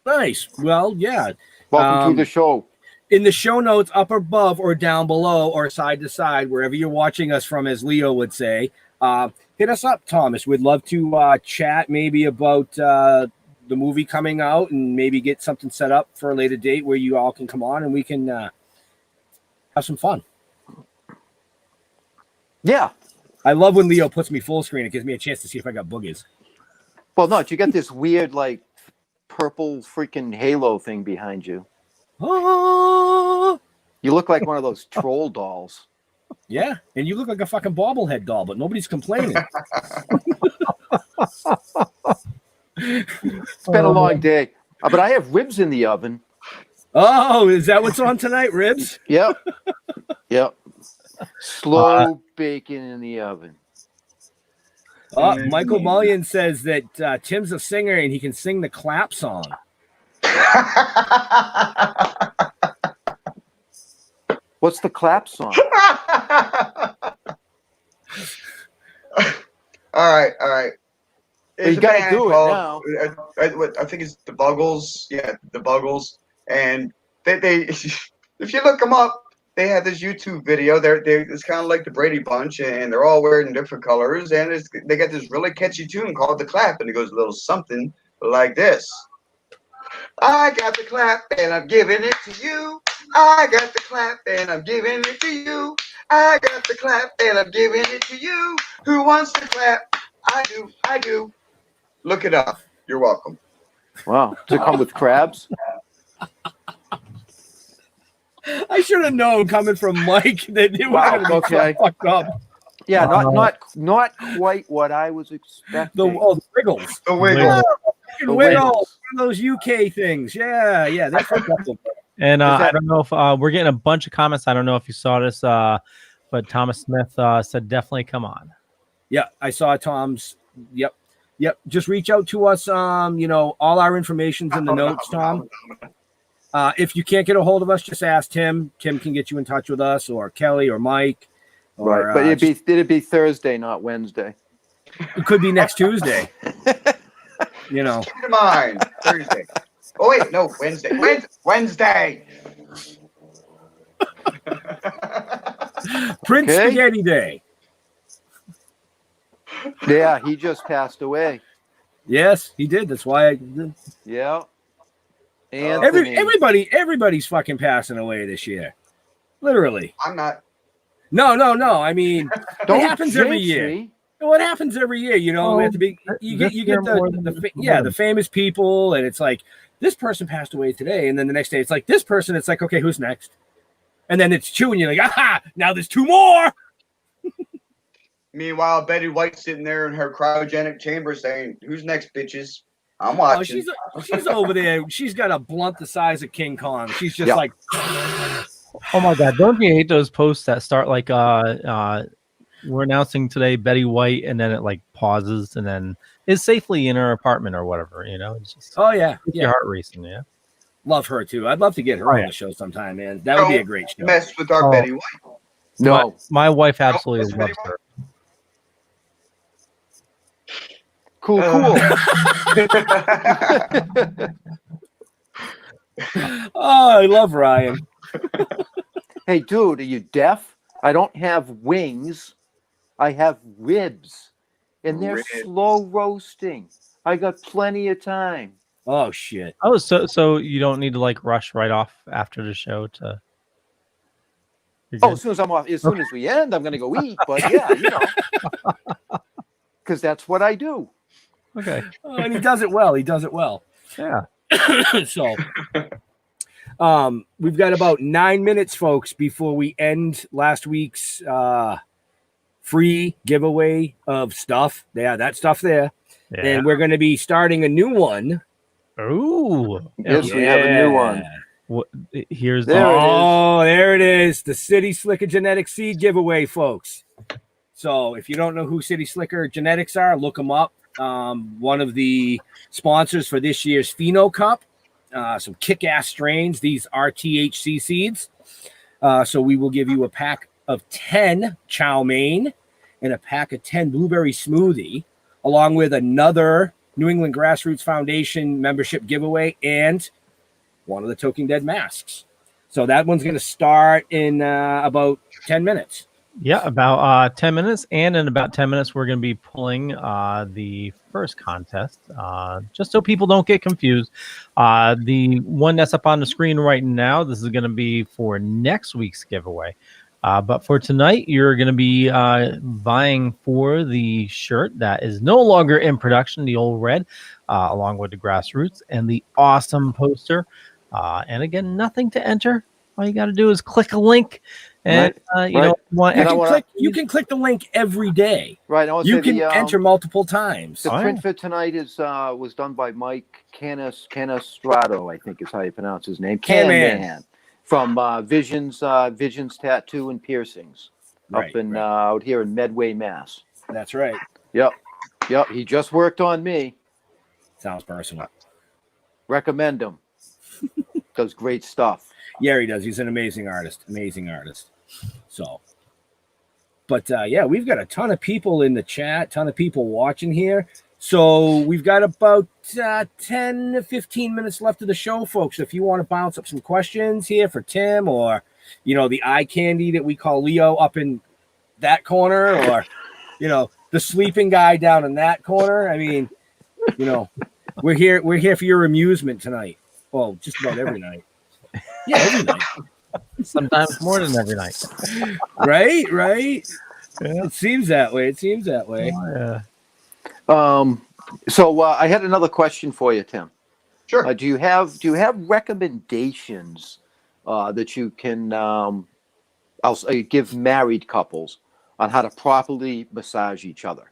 Nice. Well, yeah. Welcome to the show. In the show notes, up above or down below or side to side, wherever you're watching us from, as Leo would say, hit us up, Thomas. We'd love to chat maybe about the movie coming out and maybe get something set up for a later date where you all can come on and we can have some fun. Yeah. I love when Leo puts me full screen. It gives me a chance to see if I got boogers. Well, no, you got this weird, like, purple freaking halo thing behind you. You look like one of those troll dolls. Yeah, and you look like a fucking bobblehead doll, but nobody's complaining. It's been a long day. But I have ribs in the oven. Oh, is that what's on tonight, ribs? Yep. Slow bacon in the oven. Michael Mullion says that Tim's a singer and he can sing the clap song. What's the clap song? All right. You got to do it now. I think it's the Buggles. Yeah, the Buggles. And they if you look them up, they have this YouTube video. It's kind of like the Brady Bunch, and they're all wearing different colors. And they got this really catchy tune called The Clap, and it goes a little something like this. I got the clap, and I'm giving it to you. I got the clap, and I'm giving it to you. I got the clap, and I'm giving it to you. Who wants to clap? I do. Look it up. You're welcome. Wow. Does it come with crabs? I should have known coming from Mike that it was going to be fucked up. Yeah, not quite what I was expecting. The Wiggles. The Wiggles. The Wiggles. One of those UK things. Yeah. That's fucked up. And I don't know if we're getting a bunch of comments. I don't know if you saw this, but Thomas Smith said definitely come on. Yeah, I saw Tom's. Yep. Just reach out to us. All our information's in the notes, Tom. If you can't get a hold of us, just ask Tim. Tim can get you in touch with us, or Kelly, or Mike. Or, Right, but it'd be Thursday, not Wednesday. It could be next Tuesday. You know. Keep in mind, Thursday. Oh wait, no, Wednesday. Wednesday. Prince Okay. Spaghetti Day. Yeah, he just passed away. Yes, he did. That's why Yeah. Anthony. everybody's fucking passing away this year. Literally. I'm not. No. I mean, Don't it happens every jinx year. me. Well, it happens every year, you know. At the big, you get the famous people, and it's like this person passed away today, and then the next day it's like this person. It's like, okay, who's next? And then it's two, and you're like, aha! Now there's two more. Meanwhile, Betty White's sitting there in her cryogenic chamber saying, "Who's next, bitches? I'm Oh, watching." she's over there. She's got a blunt the size of King Kong. She's just like, Oh my God! Don't you hate those posts that start like we're announcing today Betty White, and then it like pauses, and then is safely in her apartment or whatever. You know, it's just oh yeah, your heart racing. Yeah, love her too. I'd love to get her on the show sometime, man. That would be a great show. Mess with our Betty White. No. my wife absolutely loves her. Cool. Oh, I love Ryan. Hey, dude, are you deaf? I don't have wings. I have ribs, and they're slow roasting. I got plenty of time. Oh shit. Oh, so you don't need to like rush right off after the show to. Oh, as soon as I'm off, as soon as we end, I'm going to go eat. But yeah, you know, because that's what I do. Okay. Oh, and he does it well. Yeah. So, we've got about 9 minutes, folks, before we end last week's free giveaway of stuff. Yeah, that stuff there. Yeah. And we're going to be starting a new one. Ooh. Yes, we have a new one. Here's there it is. The City Slicker Genetic Seed giveaway, folks. So if you don't know who City Slicker Genetics are, look them up. One of the sponsors for this year's Pheno Cup. Some kick-ass strains. These are THC seeds. So we will give you a pack of 10 chow mein and a pack of 10 blueberry smoothie, along with another New England Grassroots Foundation membership giveaway and one of the Toking Dead masks. So that one's going to start in about 10 minutes. Yeah, about 10 minutes. And in about 10 minutes, we're going to be pulling the first contest, just so people don't get confused. The one that's up on the screen right now, this is going to be for next week's giveaway. But for tonight, you're going to be vying for the shirt that is no longer in production, the old red, along with the Grassroots and the awesome poster. And again, nothing to enter. All you got to do is click a link. And you can click the link every day. Right. You can enter multiple times. The print for tonight is was done by Mike Canistrato, I think is how you pronounce his name. Can-Man. From Visions Tattoo and Piercings up in out here in Medway, Mass. That's right. Yep. He just worked on me. Sounds personal. Recommend him. Does great stuff. Yeah, he does. He's an amazing artist. So, but yeah, we've got a ton of people in the chat, ton of people watching here. So we've got about 10 to 15 minutes left of the show, folks. If you want to bounce up some questions here for Tim, or, you know, the eye candy that we call Leo up in that corner, or, you know, the sleeping guy down in that corner. I mean, you know, we're here for your amusement tonight. Well, just about every night. Yeah, every night. Sometimes more than every night. Right? Yeah. It seems that way. Oh, yeah. So I had another question for you, Tim. Sure. Do you have recommendations that you can I'll say give married couples on how to properly massage each other?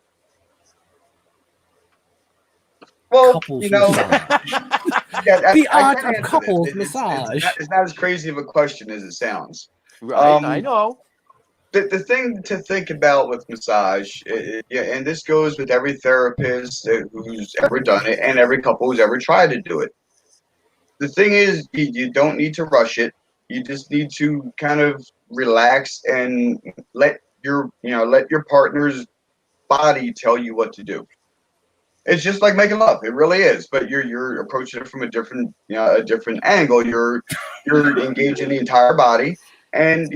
Well, Couples you know, the art of couples massage. It's not as crazy of a question as it sounds. Right, I know. The thing to think about with massage, and this goes with every therapist who's ever done it and every couple who's ever tried to do it. the thing is, you don't need to rush it. You just need to kind of relax and let your partner's body tell you what to do. It's just like making love. It really is. But you're approaching it from a different angle. You're engaging the entire body, and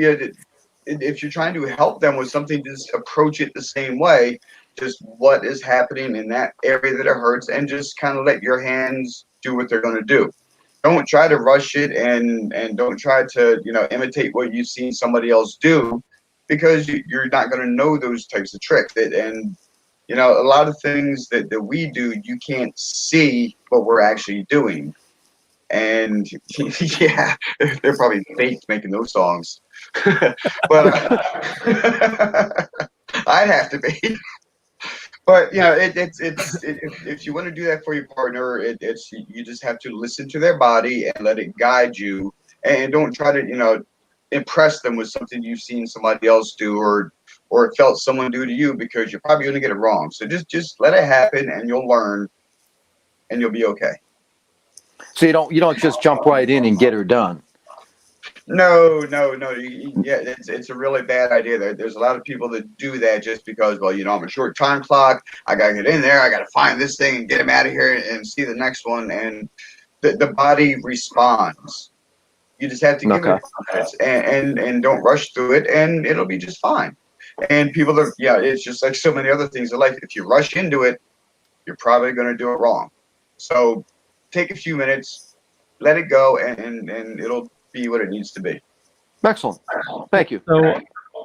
if you're trying to help them with something, just approach it the same way. Just what is happening in that area that it hurts, and just kind of let your hands do what they're going to do. Don't try to rush it, and don't try to imitate what you've seen somebody else do, because you're not going to know those types of tricks. And a lot of things that we do, you can't see what we're actually doing. And yeah, they're probably fake making those songs, but I'd have to be. But if you want to do that for your partner, you just have to listen to their body and let it guide you, and don't try to impress them with something you've seen somebody else do or felt someone do to you, because you're probably going to get it wrong. So just let it happen, and you'll learn, and you'll be okay. So you don't just jump right in and get her done. No. It's a really bad idea. There's a lot of people that do that just because, well, I'm a short time clock. I got to get in there. I got to find this thing and get him out of here and see the next one. And the body responds. You just have to give it confidence and don't rush through it, and it'll be just fine. And people it's just like so many other things in life. If you rush into it, you're probably going to do it wrong. So take a few minutes, let it go, and it'll be what it needs to be. Excellent. Thank you. So,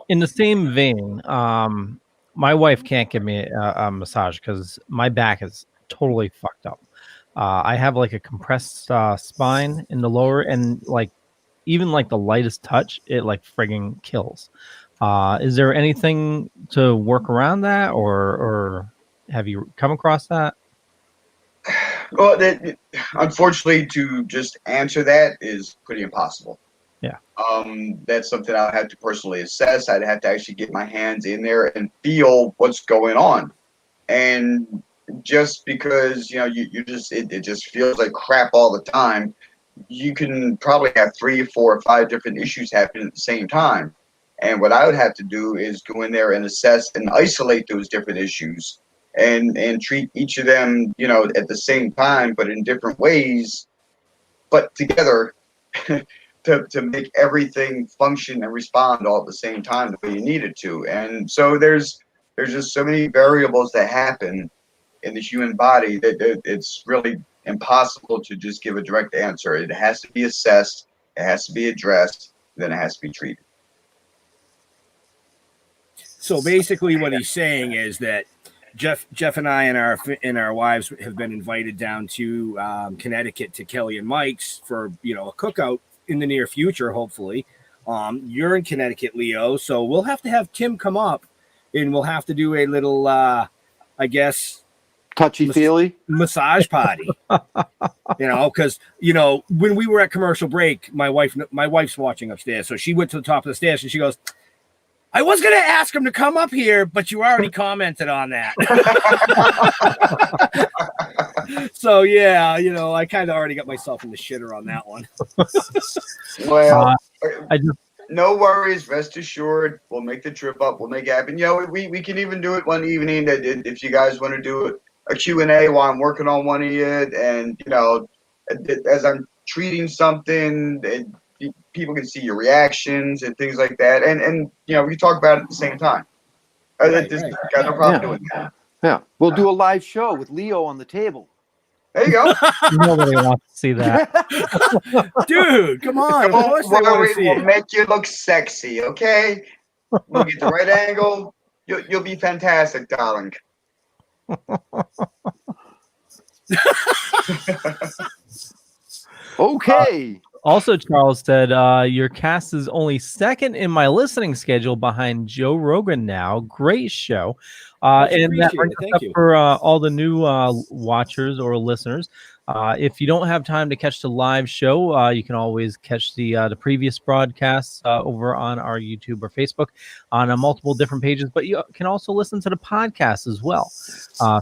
in the same vein, my wife can't give me a massage because my back is totally fucked up. I have like a compressed spine in the lower, and even the lightest touch, it frigging kills. Is there anything to work around that, or have you come across that? Well, unfortunately, to just answer that is pretty impossible. Yeah. That's something I'll have to personally assess. I'd have to actually get my hands in there and feel what's going on. And just because it just feels like crap all the time, you can probably have 3, 4, or 5 different issues happening at the same time. And what I would have to do is go in there and assess and isolate those different issues. And treat each of them, at the same time, but in different ways, but together to make everything function and respond all at the same time the way you need it to. And so there's just so many variables that happen in the human body that it's really impossible to just give a direct answer. It has to be assessed, it has to be addressed, then it has to be treated. So basically what he's saying is that Jeff and I and our wives have been invited down to Connecticut to Kelly and Mike's for a cookout in the near future, hopefully. You're in Connecticut, Leo, so we'll have to have Tim come up, and we'll have to do a little, I guess, touchy-feely massage party. Because when we were at commercial break, my wife's watching upstairs, so she went to the top of the stairs and she goes, I was going to ask him to come up here, but you already commented on that. So, yeah, I kind of already got myself in the shitter on that one. Well, no worries. Rest assured, we'll make the trip up. We'll make it happen. We can even do it one evening if you guys want to do a Q&A while I'm working on one of you. And, as I'm treating something, people can see your reactions and things like that, and we talk about it at the same time. Got no problem doing that. Yeah, we'll do a live show with Leo on the table. There you go. Nobody wants to see that, dude. Come on, of course they want to see we'll it. make you look sexy, okay? We'll get the right angle. You'll be fantastic, darling. Okay. Also, Charles said, your cast is only second in my listening schedule behind Joe Rogan now. Great show. And that brings us up for all the new watchers or listeners. If you don't have time to catch the live show, you can always catch the previous broadcasts over on our YouTube or Facebook on multiple different pages. But you can also listen to the podcast as well,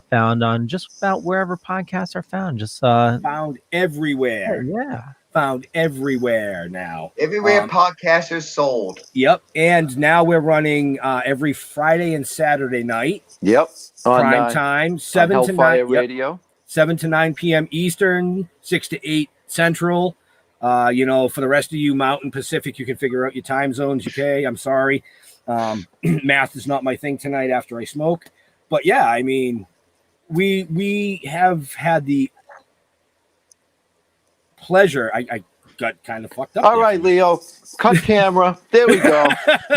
found on just about wherever podcasts are found. Just found everywhere. Yeah. Found everywhere now. Everywhere podcasts are sold. Yep. And now we're running every Friday and Saturday night. Yep. Prime time, 7 to 9 Radio. 7 to 9 p.m. Eastern, 6 to 8 Central. For the rest of you Mountain Pacific, you can figure out your time zones. UK, I'm sorry. Math is not my thing tonight after I smoke. But yeah, I mean, we have had the pleasure. I got kind of fucked up. All right, Leo, cut camera. There we go.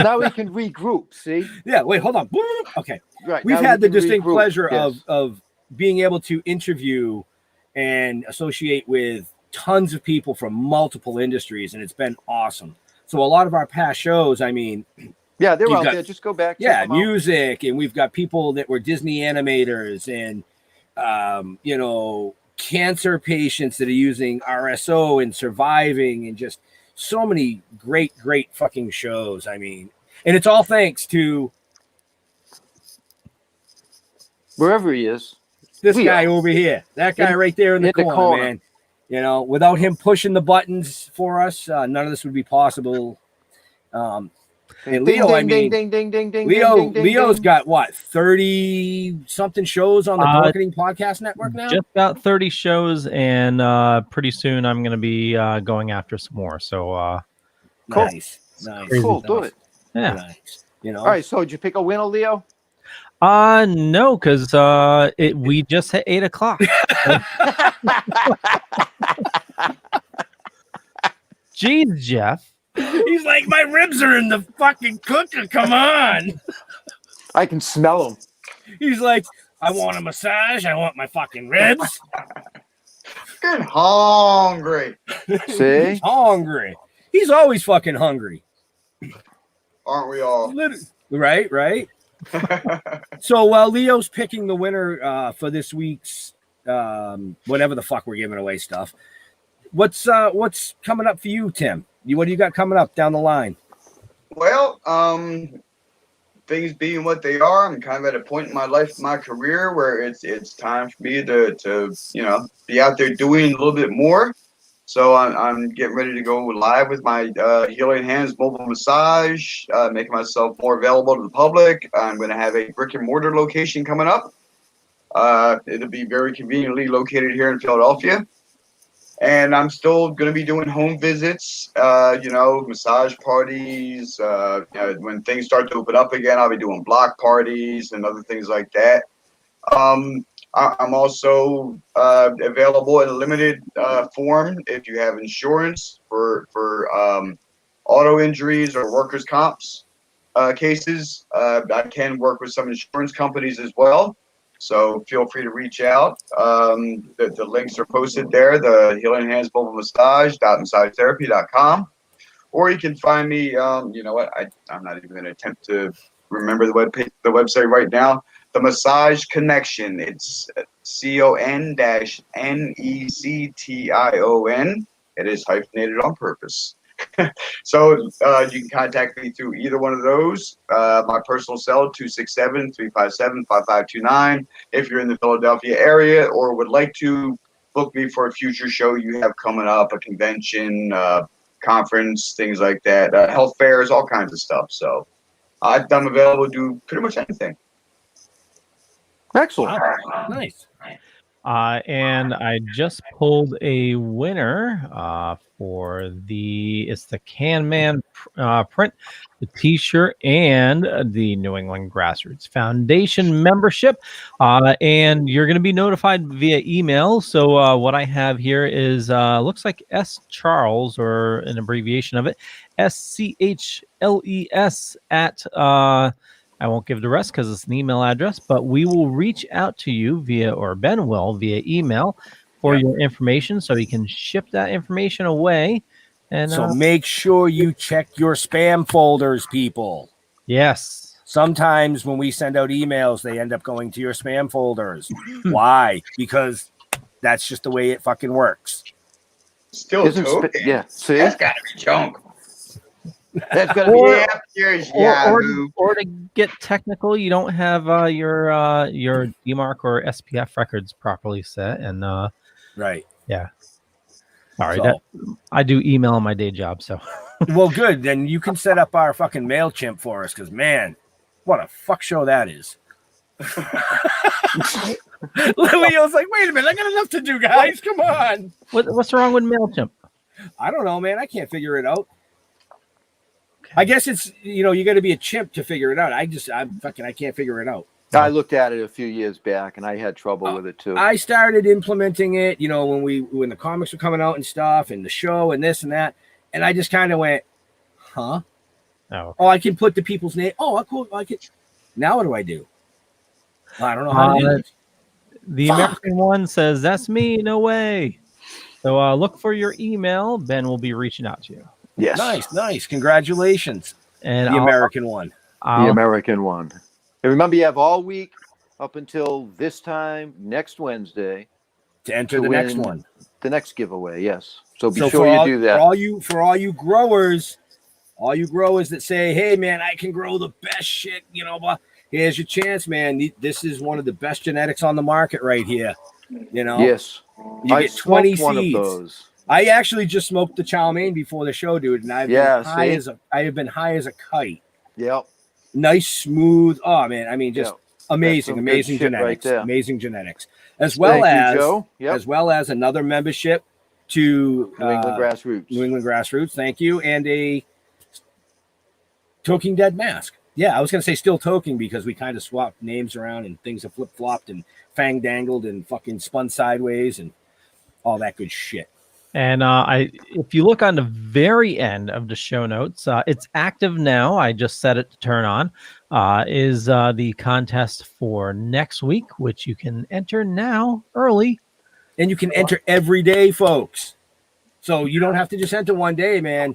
Now we can regroup. See? Yeah. Wait, hold on. Okay. Right. We've had the distinct pleasure yes. of being able to interview and associate with tons of people from multiple industries, and it's been awesome. So a lot of our past shows, I mean, yeah, they're out there. Just go back. Yeah, music, and we've got people that were Disney animators, and cancer patients that are using RSO and surviving, and just so many great fucking shows. I mean, and it's all thanks to wherever he is. This guy over here, that guy right there in the corner, man. Without him pushing the buttons for us, none of this would be possible. And Leo, Leo's got what, 30 something shows on the Dorkening Podcast Network now? Just about 30 shows, and pretty soon I'm going to be going after some more. So nice. Cool, do it. Yeah. Nice. All right. So did you pick a winner, Leo? No, because we just hit 8 o'clock. Jeez, Jeff. He's like, my ribs are in the fucking cooker. Come on. I can smell them. He's like, I want a massage. I want my fucking ribs. Good hungry. See? He's hungry. He's always fucking hungry. Aren't we all? Right. So while Leo's picking the winner for this week's whatever the fuck we're giving away stuff, what's coming up for you, Tim? What do you got coming up down the line? Well, things being what they are, I'm kind of at a point in my life, my career, where it's time for me to be out there doing a little bit more. So I'm getting ready to go live with my Healing Hands mobile massage, making myself more available to the public. I'm going to have a brick and mortar location coming up. It'll be very conveniently located here in Philadelphia. And I'm still going to be doing home visits, massage parties. When things start to open up again, I'll be doing block parties and other things like that. I'm also available in a limited form if you have insurance for auto injuries or workers' comps cases. I can work with some insurance companies as well. So feel free to reach out. The links are posted there, the Healing Hands Mobile Massage.massagetherapy.com. Or you can find me, I'm not even going to attempt to remember the website right now. The Massage Connection. It's CON-NECTION. It is hyphenated on purpose. So you can contact me through either one of those. My personal cell, 267-357-5529. If you're in the Philadelphia area or would like to book me for a future show you have coming up, a convention, conference, things like that, health fairs, all kinds of stuff. So I'm available to do pretty much anything. Excellent. Wow. Nice. And I just pulled a winner for the Can Man print, the T-shirt, and the New England Grassroots Foundation membership. And you're going to be notified via email. So what I have here is looks like S Charles, or an abbreviation of it, SCHLES at I won't give the rest because it's an email address, but we will reach out to you via email for your information, so you can ship that information away. And so make sure you check your spam folders, people. Yes. Sometimes when we send out emails, they end up going to your spam folders. Why? Because That's just the way it fucking works. Still Isn't toking. yeah, see? That's gotta be junk. That's gotta Or- be Yeah, here's Yahoo. or to get technical, you don't have your DMARC or SPF records properly set, and Right. yeah. Sorry, So- I do email on my day job, so Well, good. Then you can set up our fucking MailChimp for us, because man, what a fuck show that is. Leo's like, wait a minute, I got enough to do, guys. Come on. what's wrong with MailChimp? I don't know, man. I can't figure it out. I guess it's, you got to be a chimp to figure it out. I can't figure it out. I looked at it a few years back and I had trouble with it too. I started implementing it, when the comics were coming out and stuff, and the show and this and that, and I just kind of went, huh? Oh, Oh, I can put the people's name. Oh, cool. I can. Now what do I do? I don't know how to do it. the American one says that's me. No way. So look for your email. Ben will be reaching out to you. Yes. Nice. Congratulations. And The American one. The American one. And remember, you have all week up until this time next Wednesday To enter to the next win one. The next giveaway, yes. So be So sure you do that. For all you growers that say, hey man, I can grow the best shit, but here's your chance, man. This is one of the best genetics on the market right here. Yes. You I get 20 smoked one seeds. of those. I actually just smoked the chow mein before the show, dude, and I have been high as a kite. Yep. Nice, smooth. Oh man, I mean, just amazing some good amazing shit right genetics, there. amazing genetics, as well Thank you, as Joe. Yep. as well as another membership to New England Grassroots. New England Grassroots. Thank you, and a Toking Dead mask. Yeah, I was gonna say still Toking because we kind of swapped names around and things have flip flopped and fang dangled and fucking spun sideways and all that good shit. And if you look on the very end of the show notes, it's active now. I just set it to turn on. Is the contest for next week, which you can enter now early. And you can enter every day, folks. So you don't have to just enter one day, man.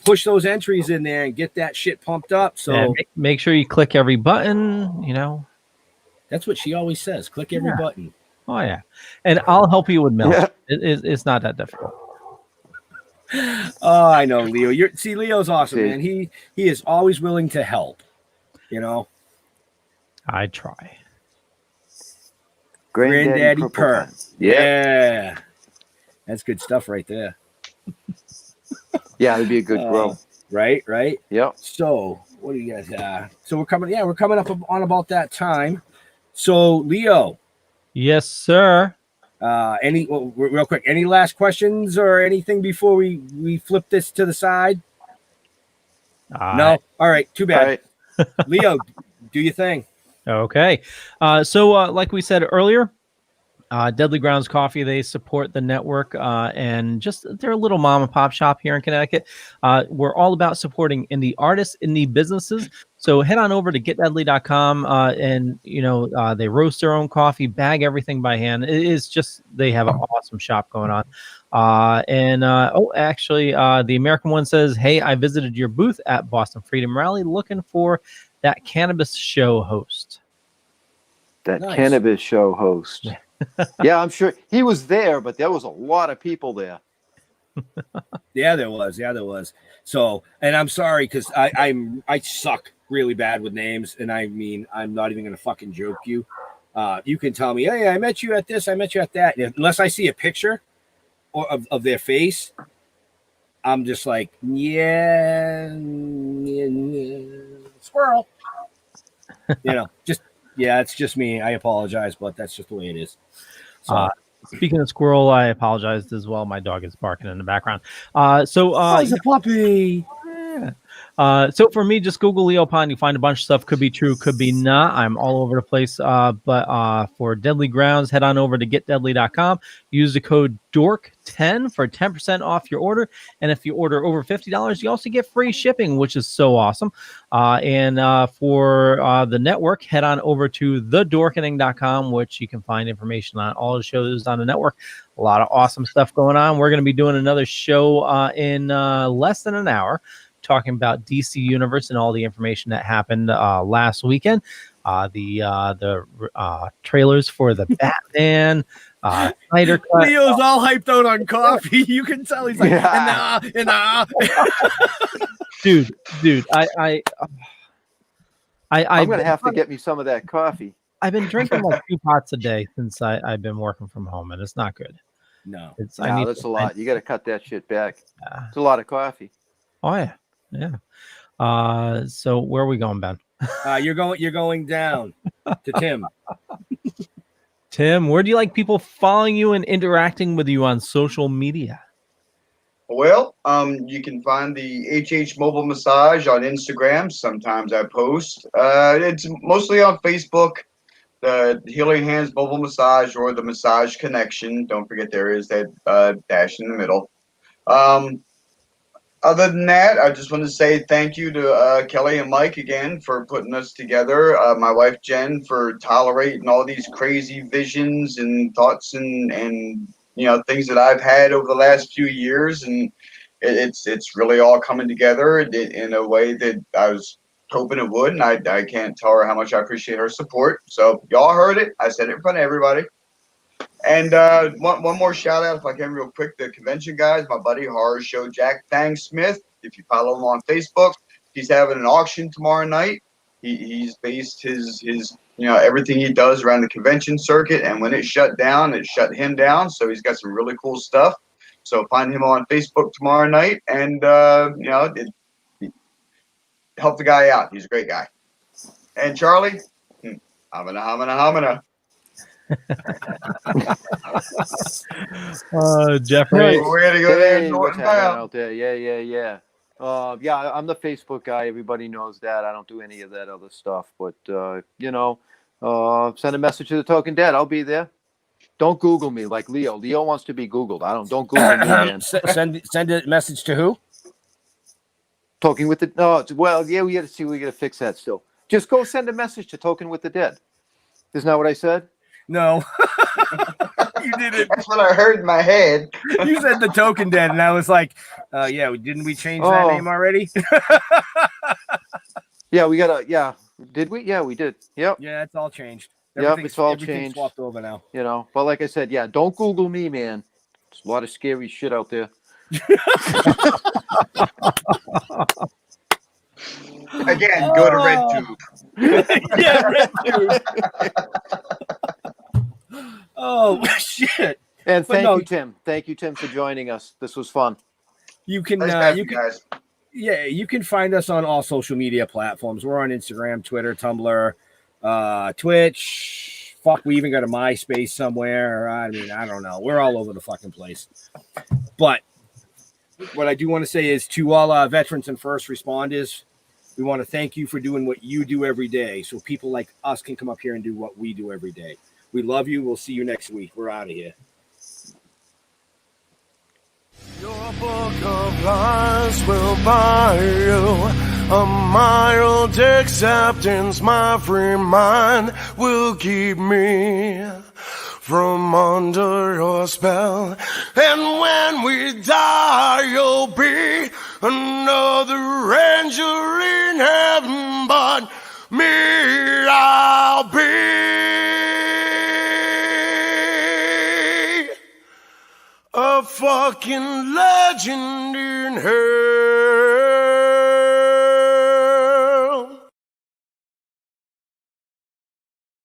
Push those entries in there and get that shit pumped up. So And make sure you click every button, That's what she always says. Click every button. Oh, yeah. And I'll help you with mail. Yeah. It's not that difficult. Oh, I know, Leo. Leo's awesome, man. He is always willing to help. I try. Granddaddy Purple Purr. Pen. Yeah. That's good stuff right there. Yeah, it'd be a good grow. Right? Yep. So, what do you guys so we're coming up on about that time. So, Leo, Yes, sir. real quick, any last questions or anything before we flip this to the side? No? All right, too bad. All right. Leo, do your thing. Okay. So like we said earlier, Deadly Grounds Coffee, they support the network and just they're a little mom and pop shop here in Connecticut. We're all about supporting indie artists, indie businesses. So head on over to getdeadly.com and, they roast their own coffee, bag everything by hand. It is just, they have an awesome shop going on. The American one says, hey, I visited your booth at Boston Freedom Rally looking for that cannabis show host. That Nice. cannabis show host. Yeah, I'm sure he was there, but there was a lot of people there. Yeah, there was. So, and I'm sorry because I suck really bad with names, and I mean I'm not even gonna fucking joke you. You can tell me, hey, I met you at this, I met you at that. And unless I see a picture or of their face, I'm just like, yeah, squirrel. It's just me. I apologize, but that's just the way it is. So, Speaking of squirrel, I apologized as well. My dog is barking in the background. it's a puppy. So for me, just Google Leo Pond. You find a bunch of stuff. Could be true, could be not. I'm all over the place. But for Deadly Grounds, head on over to getdeadly.com. Use the code DORK10 for 10% off your order. And if you order over $50, you also get free shipping, which is so awesome. And for the network, head on over to thedorkening.com, which you can find information on all the shows on the network. A lot of awesome stuff going on. We're going to be doing another show in less than an hour, talking about DC Universe and all the information that happened last weekend. the trailers for the Batman, Snyder Cut. Leo's all hyped out on coffee. You can tell he's like, dude. I'm gonna have to get me some of that coffee. I've been drinking like 2 pots a day since I've been working from home, and it's not good. No, that's a lot. You got to cut that shit back. It's a lot of coffee. Oh yeah. So where are we going, Ben? You're going down to Tim. Tim, where do you like people following you and interacting with you on social media? Well, you can find the HH Mobile Massage on Instagram. Sometimes I post. It's mostly on Facebook, the Healing Hands Mobile Massage or the Massage Connection. Don't forget there is that dash in the middle. Other than that, I just want to say thank you to Kelly and Mike again for putting us together. My wife Jen for tolerating all these crazy visions and thoughts and things that I've had over the last few years, and it's really all coming together in a way that I was hoping it would, and I can't tell her how much I appreciate her support. So y'all heard it. I said it in front of everybody. And one more shout out, if I can, real quick. The convention guys, my buddy Horror Show Jack Thang Smith. If you follow him on Facebook, he's having an auction tomorrow night. He's based his everything he does around the convention circuit, and when it shut down, it shut him down. So he's got some really cool stuff. So find him on Facebook tomorrow night, and help the guy out. He's a great guy. And Charlie, hamina. Jeffrey, we're gonna go there and what's happening out there? Yeah. I'm the Facebook guy. Everybody knows that. I don't do any of that other stuff. But send a message to the Toking DEAD. I'll be there. Don't Google me like Leo. Leo wants to be Googled. Don't Google me, man. Send a message to who? Talking with the we got to see. We got to fix that still. Just go send a message to Toking with the Dead. Isn't that what I said? No. You did it. That's what I heard in my head. You said the Toking DEAD, and I was like, didn't we change that name already? Yeah, we gotta. Yeah, did we? Yeah, we did. Yep. Yeah, it's all changed. It's all changed. Swapped over now. But like I said, don't Google me, man. There's a lot of scary shit out there. Again, go to RedTube. Yeah, RedTube. Oh shit! And thank you, Tim. Thank you, Tim, for joining us. This was fun. You can guys. Yeah, you can find us on all social media platforms. We're on Instagram, Twitter, Tumblr, Twitch. Fuck, we even got a MySpace somewhere. I mean, I don't know. We're all over the fucking place. But what I do want to say is to all veterans and first responders, we want to thank you for doing what you do every day so people like us can come up here and do what we do every day. We love you. We'll see you next week. We're out of here. Your book of lies will buy you a mild acceptance. My free mind will keep me from under your spell. And when we die, you'll be another angel in heaven. But me, I'll be a fucking legend in hell.